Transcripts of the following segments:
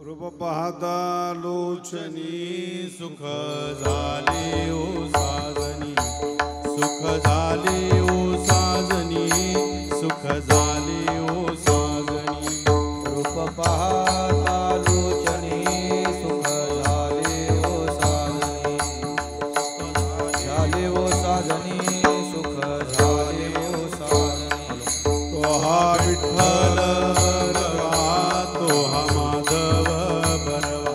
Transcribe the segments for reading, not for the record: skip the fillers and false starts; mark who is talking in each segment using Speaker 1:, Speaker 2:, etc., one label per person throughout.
Speaker 1: रूप पाहता लोचनी
Speaker 2: सुख झाले ओ साजनी, सुख झाले ओ साजनी, सुख झाले ओ साजनी.
Speaker 3: रूप पाहता लोचनी सुख झाले ओ साजनी, झाले ओ साजनी, सुख झाले ओ साजनी.
Speaker 1: तो हा विठ्ठल बरवा, तो हा माधव बरवा,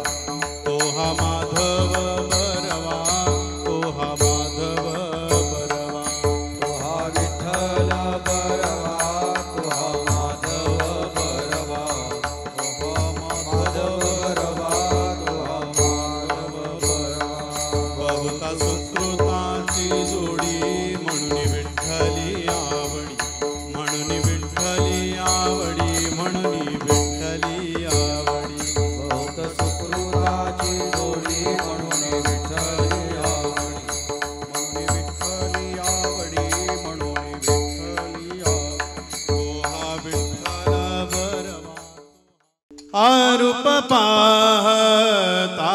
Speaker 2: तो हा माधव बरवा, तो हा माधव बरवा.
Speaker 3: तो हा विठ्ठल बरवा, तो हा माधव बरवा, तो हा माधव बरवा, तो हा माधव बरवा.
Speaker 2: बहुता सुकृताची जोडी म्हणून विठ्ठली आवडी, म्हणून विठ्ठली आवडी, म्हणून विठ्ठली आवडी.
Speaker 3: बहुत सुकृताची जोडी म्हणून विठ्ठली आवडी,
Speaker 2: म्हणून विठ्ठली आवडी, म्हणून विठ्ठली आवडी. तो हा विठ्ठल बरवा. आरूप पाहता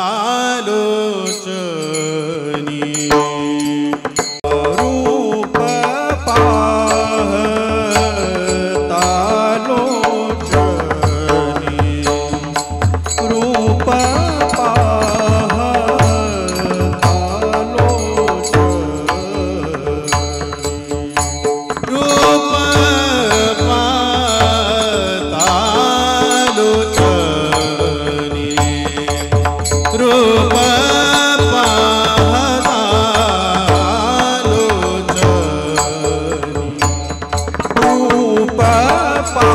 Speaker 2: लोचनी,
Speaker 1: रूप पाहता लोचनी, रूप पाहता लोचनी.
Speaker 2: रूप पाहता लोचनी, रूप पाहता लोचनी.
Speaker 1: रूप पाहता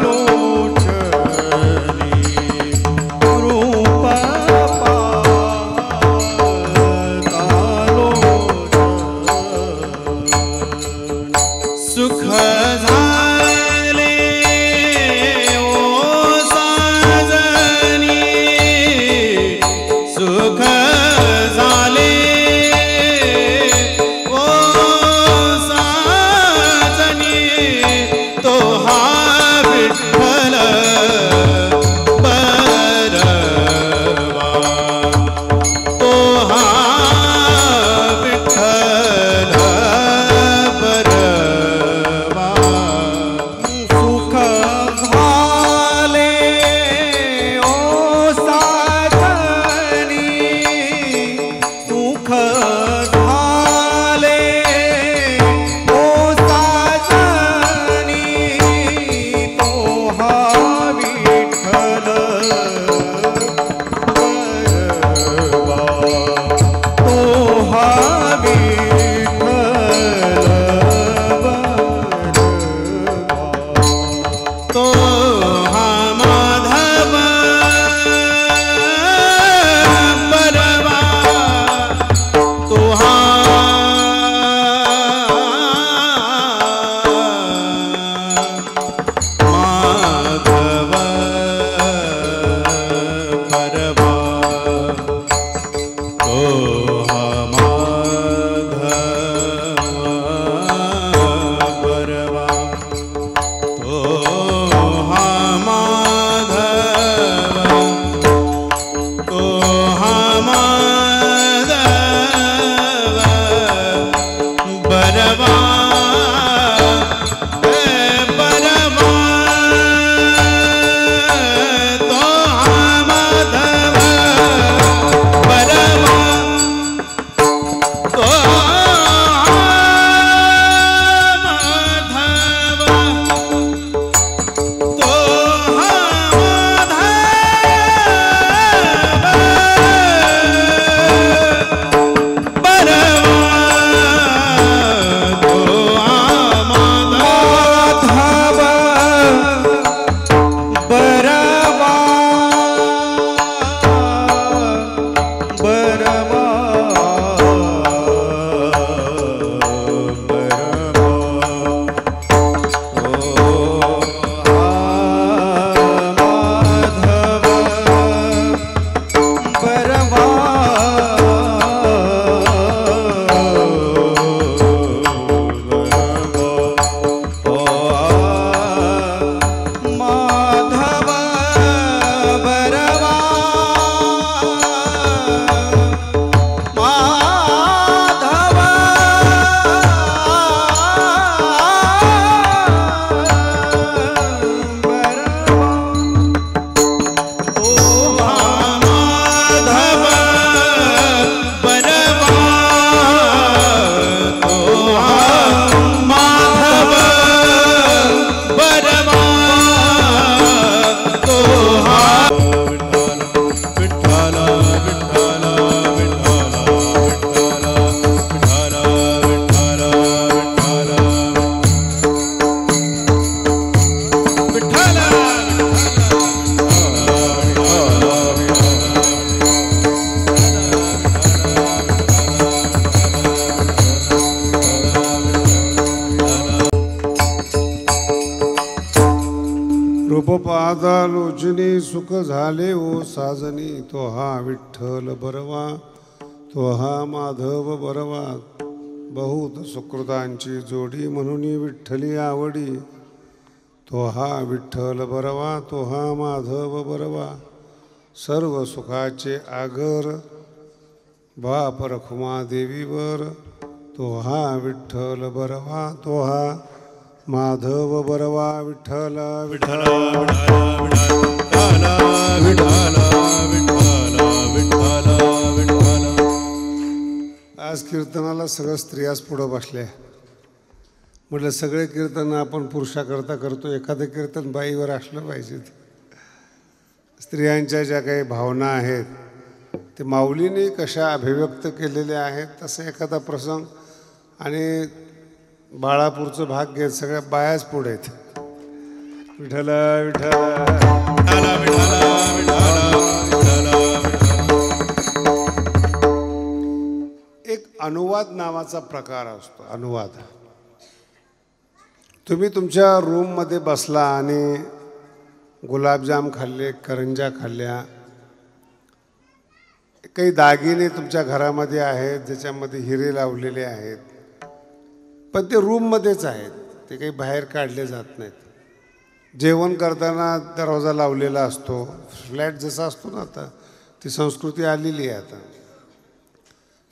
Speaker 1: लोचनी, रूप पाहता लोचनी.
Speaker 2: सुख झाले ओ साजनी, सुख झाले ओ साजनी. तो हा विठ्ठल बरवा, तो हा विठ्ठल बरवा.
Speaker 1: सुख झाले ओ साजनी, सुख झाले ओ साजनी. तो हा विठ्ठल बरवा, तो हा विठ्ठल बरवा.
Speaker 2: तो हा माधव बरवा, तो हा माधव बरवा, तो हा माधव बरवा, तो हा
Speaker 4: पादालोचनी सुख झाले ओ साजनी, तो हा विठ्ठल बरवा, तो हा माधव बरवा. बहुत सुकृतांची जोडी म्हणून विठ्ठली आवडी, तो हा विठ्ठल बरवा, तो हा माधव बरवा. सर्व सुखाचे आगर बाप रखुमा देवीवर, तो हा विठ्ठल बरवा, तो हा माधव बरवा. विठ्ठल विठ्ठल आज कीर्तनाला सगळं स्त्रियाच पुढं बसल्या. म्हटलं सगळे कीर्तन आपण पुरुषाकरता करतो, एखादं कीर्तन बाईवर असलं पाहिजे. स्त्रियांच्या ज्या काही भावना आहेत ते माऊलीने कशा अभिव्यक्त केलेल्या आहेत, तसं एखादा प्रसंग. आणि बाळापूरचं भाग घेत सगळ्या बायाच पुढे आहेत. विठ्ठल एक अनुवाद नावाचा प्रकार असतो. अनुवाद. तुम्ही तुमच्या रूममध्ये बसला आणि गुलाबजाम खाल्ले, करंजा खाल्ल्या, काही दागिने तुमच्या घरामध्ये आहेत ज्याच्यामध्ये हिरे लावलेले आहेत, पण ते रूममध्येच आहेत, ते काही बाहेर काढले जात नाहीत. जेवण करताना दरवाजा लावलेला असतो. फ्लॅट जसा असतो ना, आता ती संस्कृती आलेली आहे. आता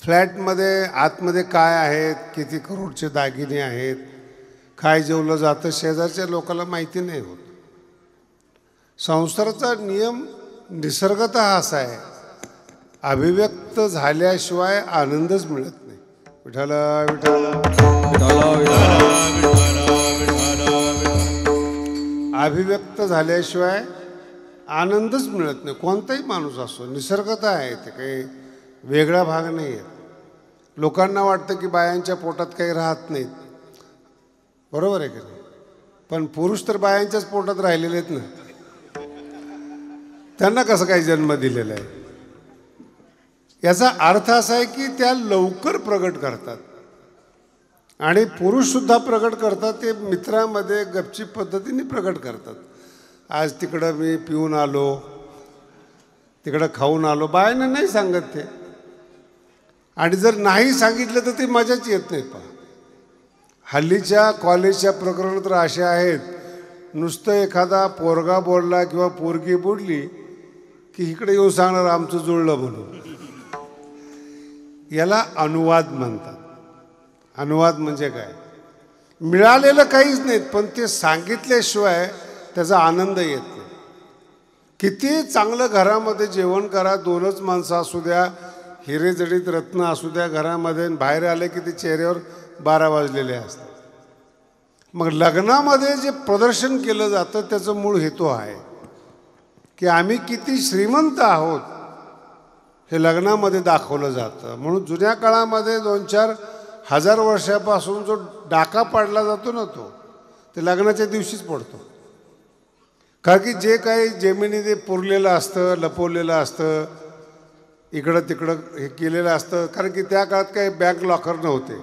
Speaker 4: फ्लॅटमध्ये आतमध्ये काय आहेत, किती करोडचे दागिने आहेत, काय जेवलं जातं, शेजारच्या लोकांना माहिती नाही होत. संसाराचा नियम निसर्गतः असा आहे, अभिव्यक्त झाल्याशिवाय आनंदच मिळत नाही. विठ्ठल अभिव्यक्त झाल्याशिवाय आनंदच मिळत नाही. कोणताही माणूस असो, निसर्गतः आहे ते, काही वेगळा भाग नाही आहे. लोकांना वाटतं की बायांच्या पोटात काही राहत नाहीत, बरोबर आहे की नाही? पण पुरुष तर बायांच्याच पोटात राहिलेले आहेत ना, त्यांना कसं काही जन्म दिलेला आहे. याचा अर्थ असा आहे की त्या लवकर प्रगट करतात. आणि पुरुषसुद्धा प्रगट करतात, ते मित्रामध्ये गपचीप पद्धतीने प्रगट करतात. आज तिकडं मी पिऊन आलो, तिकडं खाऊन आलो, बायांना नाही सांगत ते. आणि जर नाही सांगितलं तर ती मजाच येत नाही. पहा, हल्लीच्या कॉलेजच्या प्रकरण तर असे आहेत, नुसतं एखादा पोरगा बोलला किंवा पोरगी बोलली की इकडे येऊन सांगणार आमचं जुळलं म्हणून. याला अनुवाद म्हणतात. अनुवाद म्हणजे काय? मिळालेलं काहीच नाहीत, पण ते सांगितल्याशिवाय त्याचा आनंद येत नाही. किती चांगलं घरामध्ये जेवण करा, दोनच माणसं असू द्या, हिरे जडीत रत्न असू द्या घरामध्ये, बाहेर आले की ते चेहऱ्यावर 12 वाजलेले असतात. मग लग्नामध्ये जे प्रदर्शन केलं जातं त्याचं मूळ हेतू आहे की आम्ही किती श्रीमंत आहोत हे लग्नामध्ये दाखवलं जातं. म्हणून जुन्या काळामध्ये 2-4 हजार वर्षापासून जो डाका पाडला जातो ना, तो ते लग्नाच्या दिवशीच पडतो. कारण की जे काही जमिनीने पुरलेलं असतं, लपवलेलं असतं, इकडं तिकडं हे केलेलं असतं. कारण की त्या काळात काही बँक लॉकर नव्हते,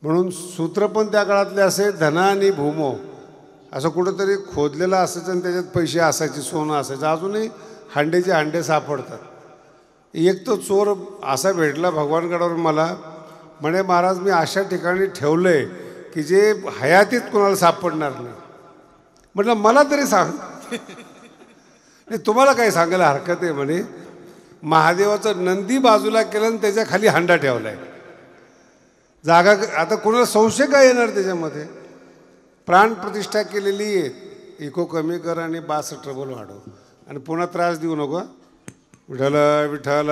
Speaker 4: म्हणून सूत्र पण त्या काळातले असे, धना आणि भूमो असं कुठंतरी खोदलेलं असायचं आणि त्याच्यात पैसे असायचे, सोनं असायचं. अजूनही हांडेचे हांडे सापडतात. एक तो चोर असा भेटला भगवानगडावर मला, म्हणे महाराज मी अशा ठिकाणी ठेवलं आहे की जे हयातीत कोणाला सापडणार नाही. म्हटलं मला तरी सांग. नाही तुम्हाला काही सांगायला हरकत आहे म्हणे. महादेवाचं नंदी बाजूला केलं आणि त्याच्या खाली हांडा ठेवला आहे. जागा आता कोणाला संशय काय येणार त्याच्यामध्ये? प्राणप्रतिष्ठा केलेली आहे. इको कमी कर आणि बास ट्रबल वाढव आणि पुन्हा त्रास देऊ नको. विठ्ठल विठ्ठल.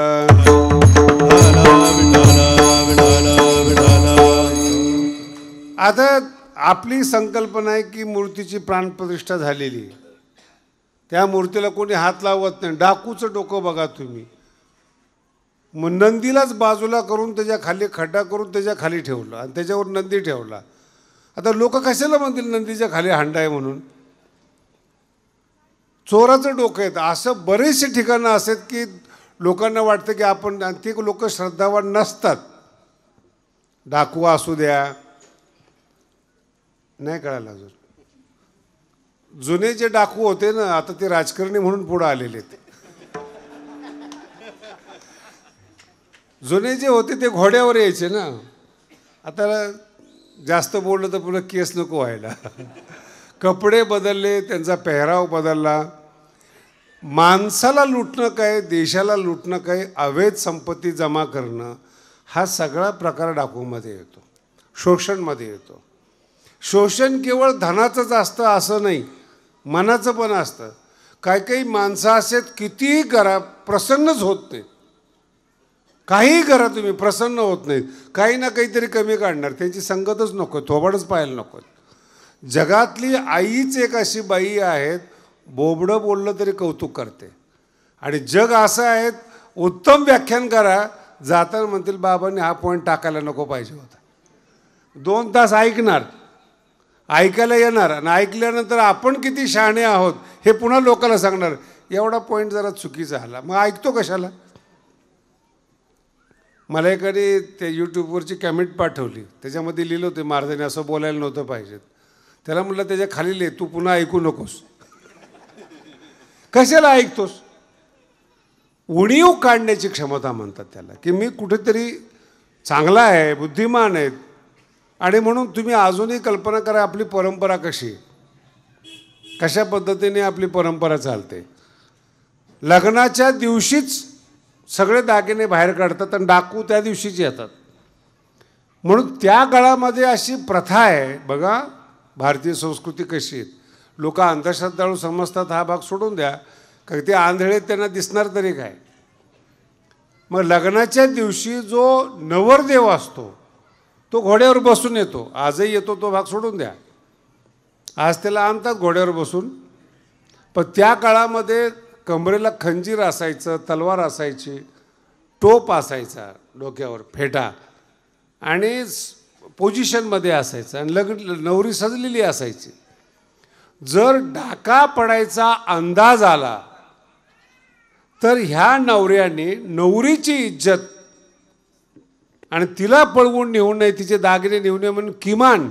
Speaker 4: आता आपली संकल्पना आहे की मूर्तीची प्राणप्रतिष्ठा झालेली, त्या मूर्तीला कोणी हात लावत नाही. डाकूचं डोकं बघा तुम्ही, मग नंदीलाच बाजूला करून त्याच्या खाली खड्डा करून त्याच्या खाली ठेवलं आणि त्याच्यावर नंदी ठेवला. आता लोक कशाला म्हणतील नंदीच्या खाली हांडा आहे म्हणून? चोराचं डोकं येतं. असं बरेचसे ठिकाणं असतात की लोकांना वाटतं की आपण, ते लोक श्रद्धावान नसतात. डाकू असू द्या, नाही कळालं अजून, जुने जे डाकू होते ना आता ते राजकारणी म्हणून पुढे आलेले ते जुने जे होते ते घोड्यावर यायचे ना. आता जास्त बोललं तर पुन्हा केस नको व्हायला. कपडे बदलले, त्यांचा पेहराव बदलला. माणसाला लुटणं काय, देशाला लुटणं काय, अवैध संपत्ती जमा करणं हा सगळा प्रकार डाकूमध्ये येतो, शोषणमध्ये येतो. शोषण केवळ धनाचंच असतं असं नाही, मनाचं पण असतं. काही काही माणसं असेत कितीही करा प्रसन्नच होत नाही. काहीही करा तुम्ही प्रसन्न होत नाहीत, काही ना काहीतरी कमी काढणार. त्यांची संगतच नको, थोबाडच पाहायला नको. जगातली आईच एक अशी बाई आहेत, बोबडं बोललं तरी कौतुक करते. आणि जग असं आहे, उत्तम व्याख्यान करा, जाताना म्हणतील बाबांनी हा पॉईंट टाकायला नको पाहिजे होता. 2 तास ऐकणार, ऐकायला येणार, आणि ऐकल्यानंतर आपण किती शहाणे आहोत हे पुन्हा लोकांना सांगणार. एवढा पॉईंट जरा चुकीचा आला, मग ऐकतो कशाला. मला एखादी त्या यूट्यूबवरची कमेंट पाठवली, त्याच्यामध्ये लिहिलं होतं महाराजांनी असं बोलायला नव्हतं पाहिजे. त्याला म्हटलं त्याच्या खाली लिह, तू पुन्हा ऐकू नकोस. कशाला ऐकतोस. उणीव काढण्याची क्षमता म्हणतात त्याला, की मी कुठेतरी चांगला आहे, बुद्धिमान आहेत. आणि म्हणून तुम्ही अजूनही कल्पना करा आपली परंपरा कशी, कशा पद्धतीने आपली परंपरा चालते. लग्नाच्या दिवशीच सगळे दागिने बाहेर काढतात आणि डाकू त्या दिवशीच येतात. म्हणून त्या काळामध्ये अशी प्रथा आहे बघा. भारतीय संस्कृती कशी आहे. लोक अंधश्रद्धाळू समजतात, हा भाग सोडून द्या, कारण ते आंधळे त्यांना दिसणार तरी काय. मग लग्नाच्या दिवशी जो नवरदेव असतो तो घोड्यावर बसून येतो. आजही येतो, तो भाग सोडून द्या. आज त्याला आणतात घोड्यावर बसून. पण त्या काळामध्ये कमरेला खंजीर असायचं, तलवार असायची, टोप असायचा डोक्यावर, फेटा, आणि पोझिशनमध्ये असायचं, आणि नवरी सजलेली असायची. जर डाका पडायचा अंदाज आला तर ह्या नवऱ्याने नवरीची इज्जत आणि तिला पळवून नेऊन नाही, तिचे दागिने नेऊन नये म्हणून किमान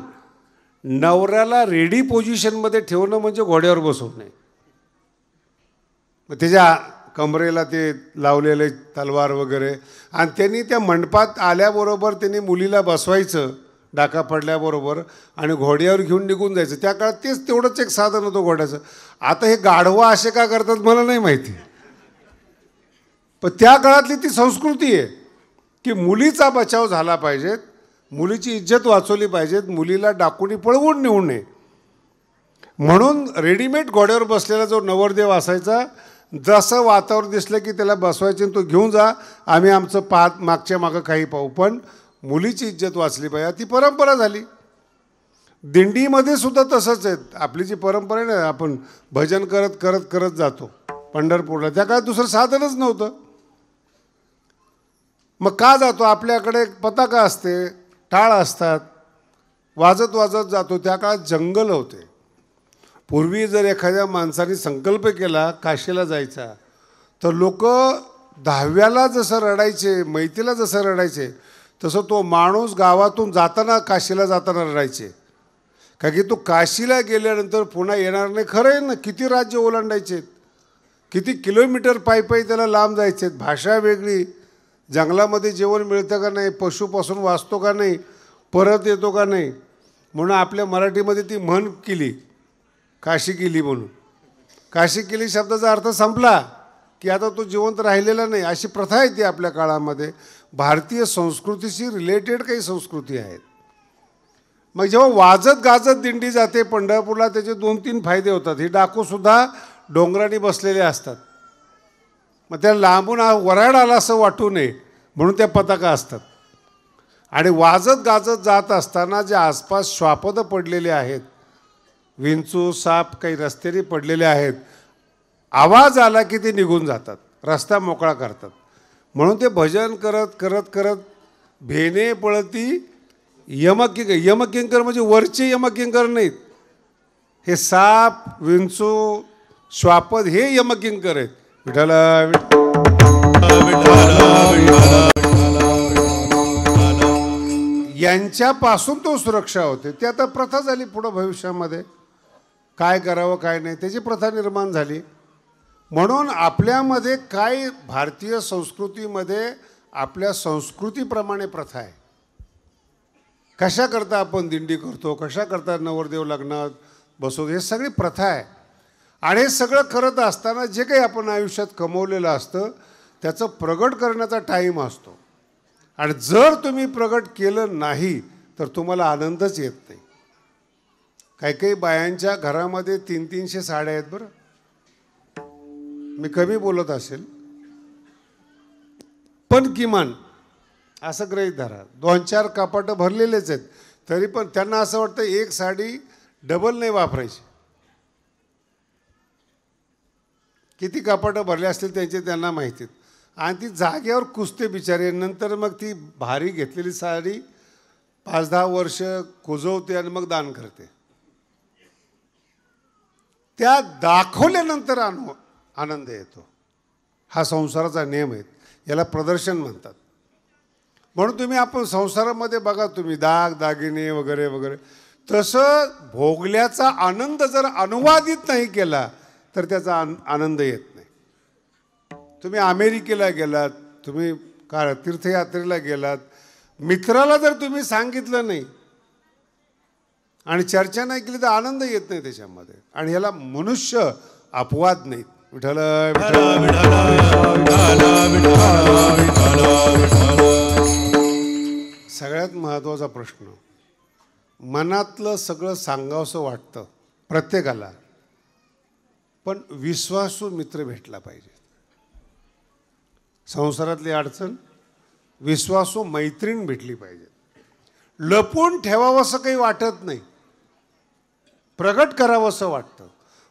Speaker 4: नवऱ्याला रेडी पोझिशनमध्ये ठेवणं म्हणजे घोड्यावर बसवणे. मग त्याच्या कमरेला ते लावलेले तलवार वगैरे, आणि त्यांनी त्या मंडपात आल्याबरोबर त्यांनी मुलीला बसवायचं डाका पडल्याबरोबर, आणि घोड्यावर घेऊन निघून जायचं. त्या काळात तेच तेवढंच एक साधन होतं घोड्याचं. आता हे गाढवा असे का करतात मला नाही माहिती, पण त्या काळातली ती संस्कृती आहे की मुलीचा बचाव झाला पाहिजे, मुलीची इज्जत वाचवली पाहिजे, मुलीला डाकुनी पळवून नेऊ नये. म्हणून रेडीमेड घोड्यावर बसलेला जो नवरदेव असायचा, जसं वातावरण दिसलं की त्याला बसवायचे, तो घेऊन जा, आम्ही आमचं पाहत मागच्या मागं काही पाहू, पण मुलीची इज्जत वाचली पाहिजे. ती परंपरा झाली. दिंडीमध्ये सुद्धा तसंच आहे. आपली जी परंपरा आहे ना, आपण भजन करत करत करत जातो पंढरपूरला. त्या काळात दुसरं साधनच नव्हतं. मग का जातो, आपल्याकडे पताका असते, टाळ असतात, वाजत वाजत जातो. त्या काळात जंगल होते. पूर्वी जर एखाद्या माणसाने संकल्प केला काशीला जायचा, तर लोक 10व्याला जसं रडायचे, मैतीला जसं रडायचे, तसं तो माणूस गावातून जाताना काशीला जाताना रडायचे. का की तो काशीला गेल्यानंतर पुन्हा येणार नाही. खरं आहे ना, किती राज्य ओलांडायचे, किती किलोमीटर पायी पायी त्याला लांब जायचे. भाषा वेगळी, जंगलामध्ये जेवण मिळतं का नाही, पशुपासून वाचतो का नाही, परत येतो का नाही. म्हणून आपल्या मराठीमध्ये ती म्हण केली, काशी केली म्हणून. काशी केली शब्दाचा अर्थ संपला की आता तो जिवंत राहिलेला नाही, अशी प्रथा आहे ती आपल्या काळामध्ये. भारतीय संस्कृतीशी रिलेटेड काही संस्कृती आहेत. मग जेव्हा वाजत गाजत दिंडी जाते पंढरपूरला, त्याचे 2-3 फायदे होतात. ही डाकूसुद्धा डोंगराने बसलेले असतात. मग त्या लांबून वराड आला असं वाटू नये म्हणून त्या पताका असतात. आणि वाजत गाजत जात असताना जे आसपास श्वापदं पडलेले आहेत, विंचू साप काही रस्त्याने पडलेले आहेत, आवाज आला की ते निघून जातात, रस्ता मोकळा करतात. म्हणून ते भजन करत करत करत भेने पळती यमकिंकर म्हणजे वरचे यमकिंकर नाहीत. हे साप विंचू श्वापद हे यमकिंकर आहेत. विठ्ठला यांच्यापासून तो सुरक्षा होते. ती आता प्रथा झाली पुढं भविष्यामध्ये. काय करावं काय नाही त्याची प्रथा निर्माण झाली. म्हणून आपल्यामध्ये काय भारतीय संस्कृतीमध्ये आपल्या संस्कृतीप्रमाणे प्रथा आहे. कशा करता आपण दिंडी करतो, कशा करता नवरदेव लग्नात बसवतो, हे सगळी प्रथा आहे. आणि हे सगळं करत असताना जे काही आपण आयुष्यात कमवलेलं असतं त्याचं प्रगट करण्याचा टाईम असतो. आणि जर तुम्ही प्रगट केलं नाही तर तुम्हाला आनंदच येत नाही. काही काही बायांच्या घरामध्ये 300-300 साड्या आहेत बरं. मी कमी बोलत असेल पण किमान असं गृहीत धरा 2-4 कपाटं भरलेलेच आहेत, तरी पण त्यांना असं वाटतं एक साडी डबल नाही वापरायची. किती कपाटं भरले असतील त्यांचे त्यांना माहितीत. आणि ती जागेवर कुसते बिचारे. नंतर मग ती भारी घेतलेली साडी 5-10 वर्ष कुजवते आणि मग दान करते. त्या दाखवल्यानंतर आनंद येतो. हा संसाराचा नियम आहे. याला प्रदर्शन म्हणतात. म्हणून तुम्ही आपण संसारामध्ये बघा तुम्ही दाग दागिने वगैरे वगैरे तसं भोगल्याचा आनंद जर अनुवादित नाही केला तर त्याचा आनंद येत नाही. तुम्ही अमेरिकेला गेलात, तुम्ही तीर्थयात्रेला गेलात, मित्राला जर तुम्ही सांगितलं नाही आणि चर्चा नाही केली तर आनंद येत नाही त्याच्यामध्ये. आणि ह्याला मनुष्य अपवाद नाहीत. विठ्ठल सगळ्यात महत्त्वाचा प्रश्न, मनातलं सगळं सांगावंसं वाटतं प्रत्येकाला, पण विश्वासू मित्र भेटला पाहिजे. संसारातली अडचण विश्वासू मैत्रीण भेटली पाहिजे. लपून ठेवावंसं काही वाटत नाही, प्रगट करावंसं वाटतं.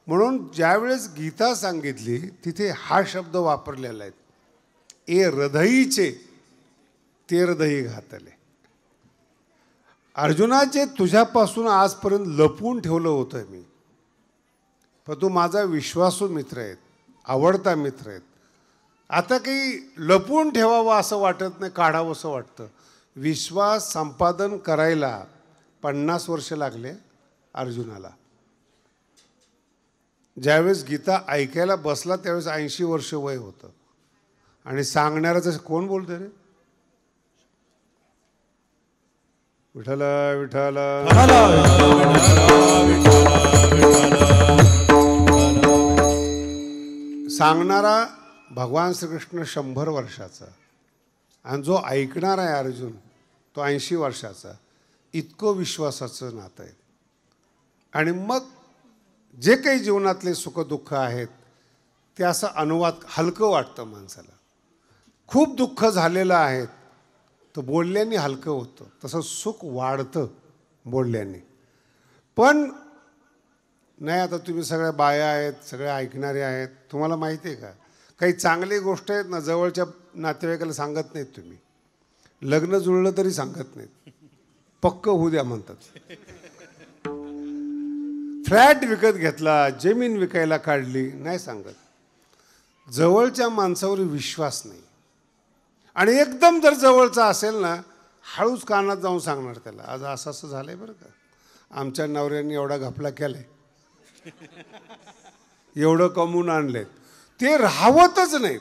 Speaker 4: म्हणून ज्यावेळेस गीता सांगितली तिथे हा शब्द वापरलेला आहे, ए हृदयीचे ते हृदयी घातले. अर्जुनाचे तुझ्यापासून आजपर्यंत लपवून ठेवलं होतं मी, पण तू माझा विश्वासू मित्र आहेत, आवडता मित्र आहेत. आता काही लपवून ठेवावं असं वाटत नाही, काढावं असं वाटतं. विश्वास संपादन करायला 50 वर्ष लागले अर्जुनाला. ज्यावेळेस गीता ऐकायला बसला त्यावेळेस 80 वर्ष वय होतं. आणि सांगणाऱ्याचं कोण बोलतं रे? विठ्ठल विठ्ठल. सांगणारा भगवान श्रीकृष्ण 100 वर्षाचा आणि जो ऐकणार आहे अर्जुन तो 80 वर्षाचा. इतकं विश्वासाचं नातं आहे. आणि मग जे काही जीवनातले सुखदुःख आहेत ते असं अनुवाद हलकं वाटतं माणसाला. खूप दुःख झालेलं आहे तर बोलल्याने हलकं होतं, तसं सुख वाढतं बोलल्याने. पण नाही, आता तुम्ही सगळ्या बाया आहेत, सगळे ऐकणारे आहेत, तुम्हाला माहिती आहे का काही चांगली गोष्ट आहेत ना जवळच्या नातेवाईकाला सांगत नाहीत तुम्ही. लग्न जुळलं तरी सांगत नाहीत, पक्क होऊ द्या म्हणतात. फ्लॅट विकत घेतला, जमीन विकायला काढली, नाही सांगत. जवळच्या माणसावर विश्वास नाही. आणि एकदम जर जवळचा असेल ना हळूच कानात जाऊन सांगणार त्याला, आज असं असं झालंय बरं का, आमच्या नवऱ्यांनी एवढा घपला केलाय, एवढं कमवून आणलेत. ते राहवतच नाहीत,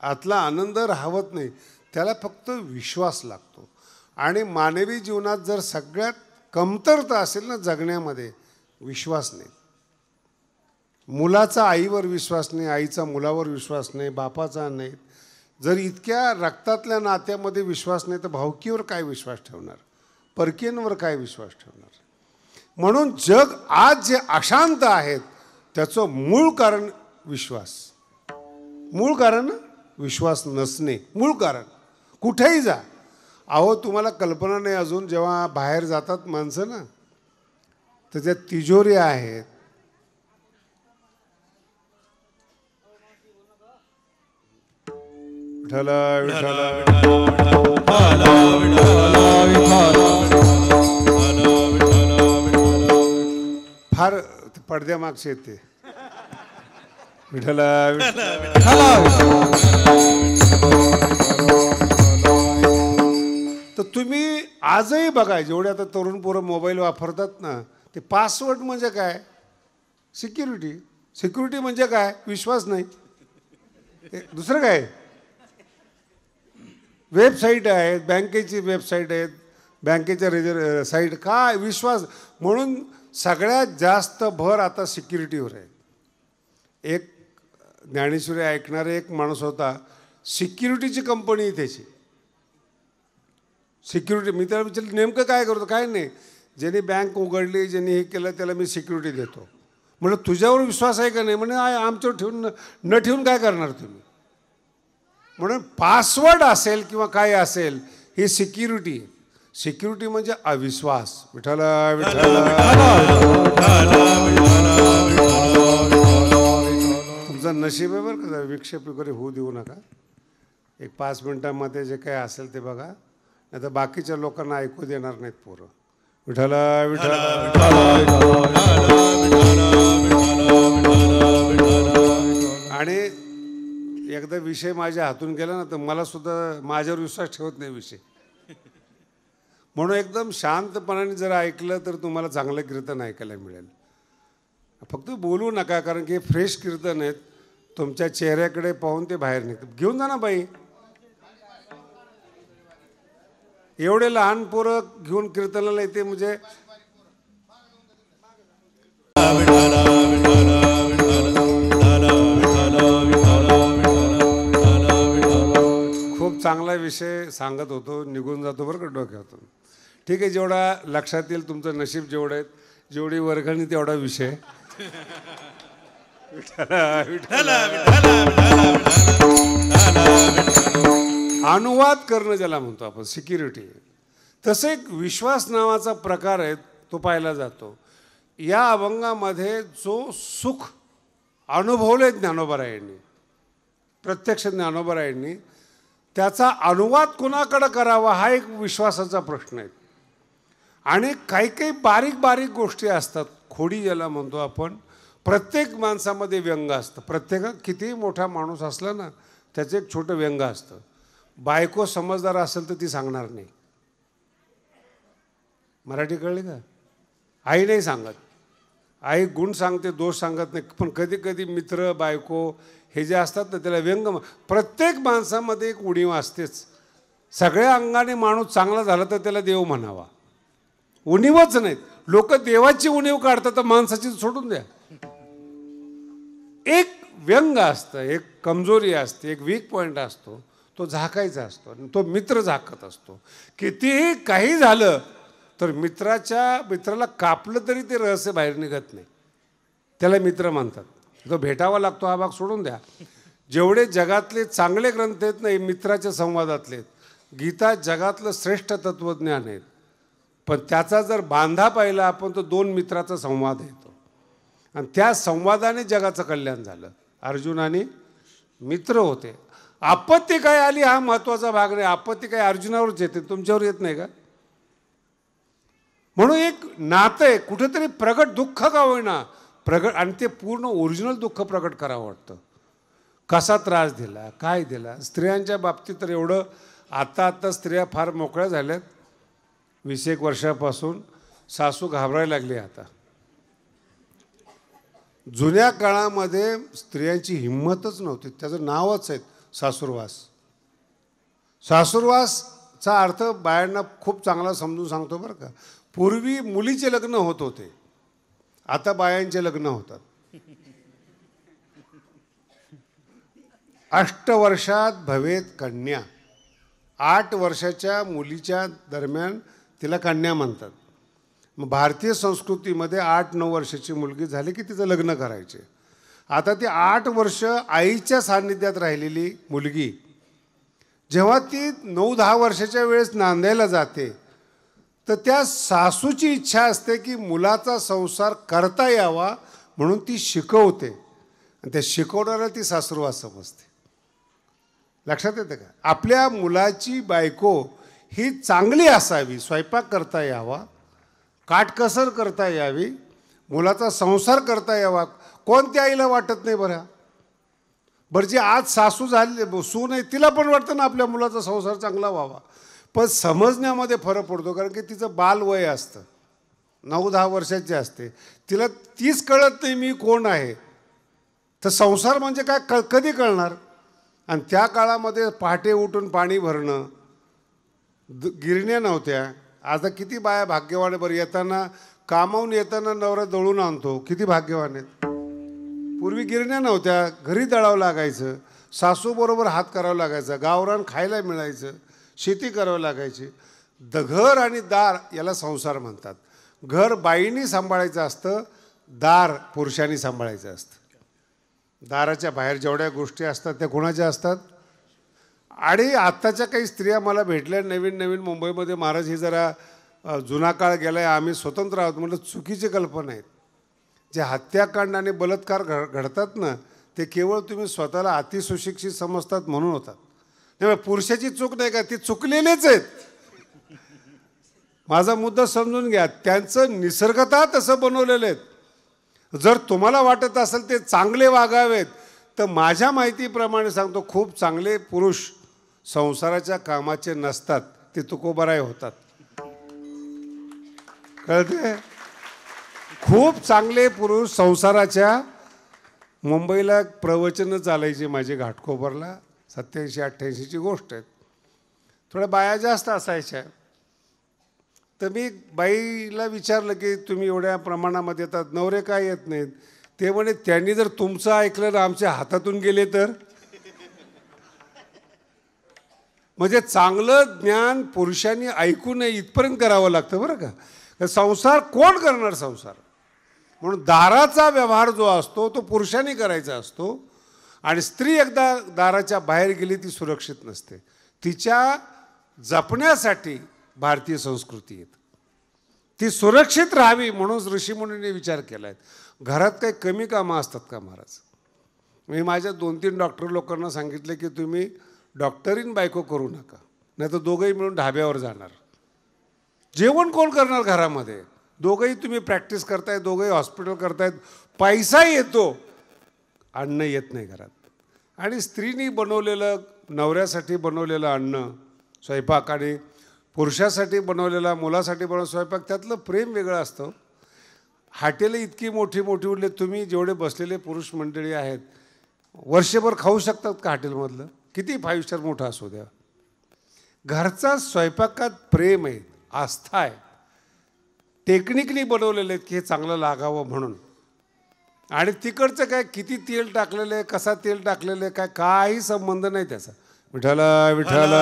Speaker 4: आतला आनंद राहवत नाही. त्याला फक्त विश्वास लागतो. आणि मानवी जीवनात जर सगळ्यात कमतरता असेल ना जगण्यामध्ये, विश्वास नाही. मुलाचा आईवर विश्वास नाही, आईचा मुलावर विश्वास नाही, बापाचा नाही. जर इतक्या रक्तातल्या नात्यामध्ये विश्वास नाही तर भावकीवर काय विश्वास ठेवणार, परकीयांवर काय विश्वास ठेवणार. म्हणून जग आज जे अशांत आहेत त्याचं मूळ कारण विश्वास. मूळ कारण विश्वास नसणे, मूळ कारण. कुठेही जा, अहो तुम्हाला कल्पना नाही अजून, जेव्हा बाहेर जातात माणसं ना तर त्या तिजोऱ्या आहेत, विठ्ठल फार पडद्यामागचे येते. विठ्ठल तर तुम्ही आजही बघा, जेवढे आता तरुण पोरं मोबाईल वापरतात ना, ते पासवर्ड म्हणजे काय, सिक्युरिटी. सिक्युरिटी म्हणजे काय? विश्वास नाही, दुसरं काय. वेबसाईट आहेत, बँकेची वेबसाईट आहेत, बँकेच्या साईट, काय विश्वास. म्हणून सगळ्यात जास्त भर आता सिक्युरिटीवर आहे. एक ज्ञानेश्वरी ऐकणारे एक माणूस होता, सिक्युरिटीची कंपनी त्याची. सिक्युरिटी. मी त्याला विचारलं नेमकं काय करतो? काय नाही, ज्यांनी बँक उघडली, ज्यांनी हे केलं त्याला मी सिक्युरिटी देतो. म्हटलं तुझ्यावर विश्वास आहे का नाही? म्हणे आमच्यावर ठेवून न ठेवून काय करणार तुम्ही? म्हणून पासवर्ड असेल किंवा काय असेल ही सिक्युरिटी. सिक्युरिटी म्हणजे अविश्वास. विठ्ठला विठ्ठला. तुमचं नशीब आहे बरं का, विक्षेप वगैरे होऊ देऊ नका. एक 5 मिनिटांमध्ये जे काही असेल ते बघा, नाही तर बाकीच्या लोकांना ऐकू देणार नाहीत पोरं. विठ्ठला विठ्ठला. आणि एकदा विषय माझ्या हातून गेला ना तर मला सुद्धा माझ्यावर विश्वास ठेवत नाही विषय. म्हणून एकदम शांतपणाने जर ऐकलं तर तुम्हाला चांगलं कीर्तन ऐकायला मिळेल. फक्त बोलू नका, कारण की फ्रेश कीर्तन आहेत. तुमच्या चेहऱ्याकडे पाहून ते बाहेर निघतात. घेऊन जा ना बाई, एवढे लहान पोरं घेऊन कीर्तनाला येते म्हणजे. खूप चांगला विषय सांगत होतो, निघून जातो बरं का डोक्यातून. ठीक आहे, जेवढा लक्षात येईल, तुमचं नशीब जेवढं आहेत, जेवढी वर्गणी तेवढा विषय. अनुवाद करणं ज्याला म्हणतो आपण, सिक्युरिटी. तसं एक विश्वास नावाचा प्रकार आहे, तो पाहिला जातो. या अभंगामध्ये जो सुख अनुभवले ज्ञानोबारायांनी, प्रत्यक्ष ज्ञानोबारायांनी, त्याचा अनुवाद कुणाकडं करावा हा एक विश्वासाचा प्रश्न आहे. आणि काही काही बारीक बारीक गोष्टी असतात, खोडी ज्याला म्हणतो आपण. प्रत्येक माणसामध्ये व्यंग असतं. प्रत्येक कितीही मोठा माणूस असला ना, त्याचं एक छोटं व्यंग असतं. बायको समजदार असेल तर ती सांगणार नाही. मराठी कळली का? आई नाही सांगत. आई गुण सांगते, दोष सांगत नाही. पण कधी कधी मित्र बायको हे जे असतात ना, त्याला व्यंग. प्रत्येक माणसामध्ये एक उणीव असतेच. सगळ्या अंगाने माणूस चांगला झाला तर त्याला देव म्हणावा. उणीवच नाहीत. लोक देवाची उणीव काढतात, तर माणसाची सोडून द्या. एक व्यंग असतं, एक कमजोरी असते, एक वीक पॉईंट असतो, तो झाकायचा असतो. आणि तो मित्र झाकत असतो. कितीही काही झालं तर मित्राला कापलं तरी ते रहस्य बाहेर निघत नाही. त्याला मित्र म्हणतात. तो भेटावा लागतो हा भाग सोडून द्या. जेवढे जगातले चांगले ग्रंथ आहेत ना, हे मित्राच्या संवादातले आहेत. गीता जगातलं श्रेष्ठ तत्त्वज्ञान आहेत. पण त्याचा जर बांधा पाहिला आपण तर 2 मित्राचा संवाद येतो. आणि त्या संवादाने जगाचं कल्याण झालं. अर्जुन आणि मित्र होते. आपत्ती काय आली हा महत्त्वाचा भाग नाही. आपत्ती काय अर्जुनावरच येते, तुमच्यावर येत नाही का? म्हणून एक नातं आहे. कुठेतरी प्रगट दुःख का होईना प्रगट, आणि ते पूर्ण ओरिजिनल दुःख प्रगट करावं वाटतं. कसा त्रास दिला, काय दिला. स्त्रियांच्या बाबतीत तर एवढं, आता स्त्रिया फार मोकळ्या झाल्यात. 20 वर्षापासून सासू घाबरायला लागली. आता जुन्या काळामध्ये स्त्रियांची हिंमतच नव्हती. त्याचं नावच आहे सासूरवास. सासूरवासचा अर्थ बायांना खूप चांगला समजून सांगतो बरं का. पूर्वी मुलीचे लग्न होत होते, आता बायांचे लग्न होतात. 8 वर्षात भवेत कन्या. 8 वर्षाच्या मुलीच्या दरम्यान तिला कन्या म्हणतात. मग भारतीय संस्कृतीमध्ये 8-9 वर्षाची मुलगी झाली की तिचं लग्न करायचे. आता ती 8 वर्ष आईच्या सान्निध्यात राहिलेली मुलगी जेव्हा ती 9-10 वर्षाच्या वेळेस नांदायला जाते, तर त्या सासूची इच्छा असते की मुलाचा संसार करता यावा म्हणून ती शिकवते. आणि त्या शिकवणाऱ्या ती सासूरवास समजते. लक्षात येतं का? आपल्या मुलाची बायको ही चांगली असावी, स्वयंपाक करता यावा, काटकसर करता यावी, मुलाचा संसार करता यावा. कोणत्या आईला वाटत नाही बरं? जी आज सासू झाली, सून आहे, तिला पण वाटतं ना आपल्या मुलाचा संसार चांगला व्हावा. पण समजण्यामध्ये फरक पडतो, कारण की तिचं बालवय असतं. 9-10 वर्षाची असते, तिला तीच कळत नाही मी कोण आहे. तर संसार म्हणजे काय कधी कळणार. आणि त्या काळामध्ये पहाटे उठून पाणी भरणं, गिरण्या नव्हत्या. आता किती बाया भाग्यवान. बरं येताना कामावून येताना नवरा दळून आणतो, किती भाग्यवान आहेत. पूर्वी गिरण्या नव्हत्या, घरी दळावं लागायचं, सासूबरोबर हात करावं लागायचा, गावरान खायला मिळायचं, शेती करावं लागायची. घर आणि दार याला संसार म्हणतात. घर बाईनी सांभाळायचं असतं, दार पुरुषांनी सांभाळायचं असतं. दाराच्या बाहेर जेवढ्या गोष्टी असतात त्या कोणाच्या असतात. आणि आत्ताच्या काही स्त्रिया मला भेटल्या नवीन नवीन मुंबईमध्ये. महाराज ही जरा जुना काळ गेला आहे, आम्ही स्वतंत्र आहोत. म्हटलं चुकीची कल्पना आहेत. जे हत्याकांड आणि बलात्कार घडतात ना, ते केवळ तुम्ही स्वतःला अतिसुशिक्षित समजतात म्हणून होतात. तेव्हा पुरुषाची चूक नाही का, ती चुकलेलेच आहेत. माझा मुद्दा समजून घ्या. त्यांचं निसर्गतः तसं बनवलेलं आहेत. जर तुम्हाला वाटत असेल ते चांगले वागावेत, तर माझ्या माहितीप्रमाणे सांगतो, खूप चांगले पुरुष संसाराच्या कामाचे नसतात, ते तुकोबाराय होतात. कळते. खूप चांगले पुरुष संसाराच्या. मुंबईला प्रवचनं चालायची माझी घाटकोपरला, 87-88ची गोष्ट आहे. थोड्या बाया जास्त असायच्या. तर मी बाईला विचारलं की तुम्ही एवढ्या प्रमाणामध्ये येतात, नवरे काय येत नाहीत. ते म्हणे त्यांनी जर तुमचं ऐकलं ना आमच्या हातातून गेले तर. म्हणजे चांगलं ज्ञान पुरुषांनी ऐकू नये इथपर्यंत करावं लागतं बरं का. संसार कोण करणार संसार. म्हणून दाराचा व्यवहार जो असतो तो पुरुषांनी करायचा असतो. आणि स्त्री एकदा दाराच्या बाहेर गेली ती सुरक्षित नसते. तिच्या जपण्यासाठी भारतीय संस्कृती येते. ती सुरक्षित राहावी म्हणून ऋषीमुनींनी विचार केला आहे. घरात काही कमी कामं असतात का महाराज. मी माझ्या 2-3 डॉक्टर लोकांना सांगितले की तुम्ही डॉक्टरीन बायको करू नका, नाही तर दोघंही मिळून ढाब्यावर जाणार. जेवण कोण करणार घरामध्ये. दोघंही तुम्ही प्रॅक्टिस करताय, दोघंही हॉस्पिटल करतायत, पैसा येतो, अन्न येत नाही घरात. आणि स्त्रीनी बनवलेलं, नवऱ्यासाठी बनवलेलं अन्न स्वयंपाक आणि पुरुषासाठी बनवलेला, मुलासाठी बनवलेला स्वयंपाक, त्यातलं प्रेम वेगळं असतं. हॉटेलं इतकी मोठी मोठी उरले, तुम्ही जेवढे बसलेले पुरुष मंडळी आहेत वर्षभर खाऊ शकतात का हॉटेलमधलं, किती 5 स्टार मोठं असू द्या. घरचा स्वयंपाकात प्रेम आहे, आस्था आहे, टेक्निकली बनवलेले आहेत की हे चांगलं लागावं म्हणून. आणि तिकडचं काय किती तेल टाकलेलं आहे, कसा तेल टाकलेलं आहे, काय काही संबंध नाही त्याचा. विठाला विठाला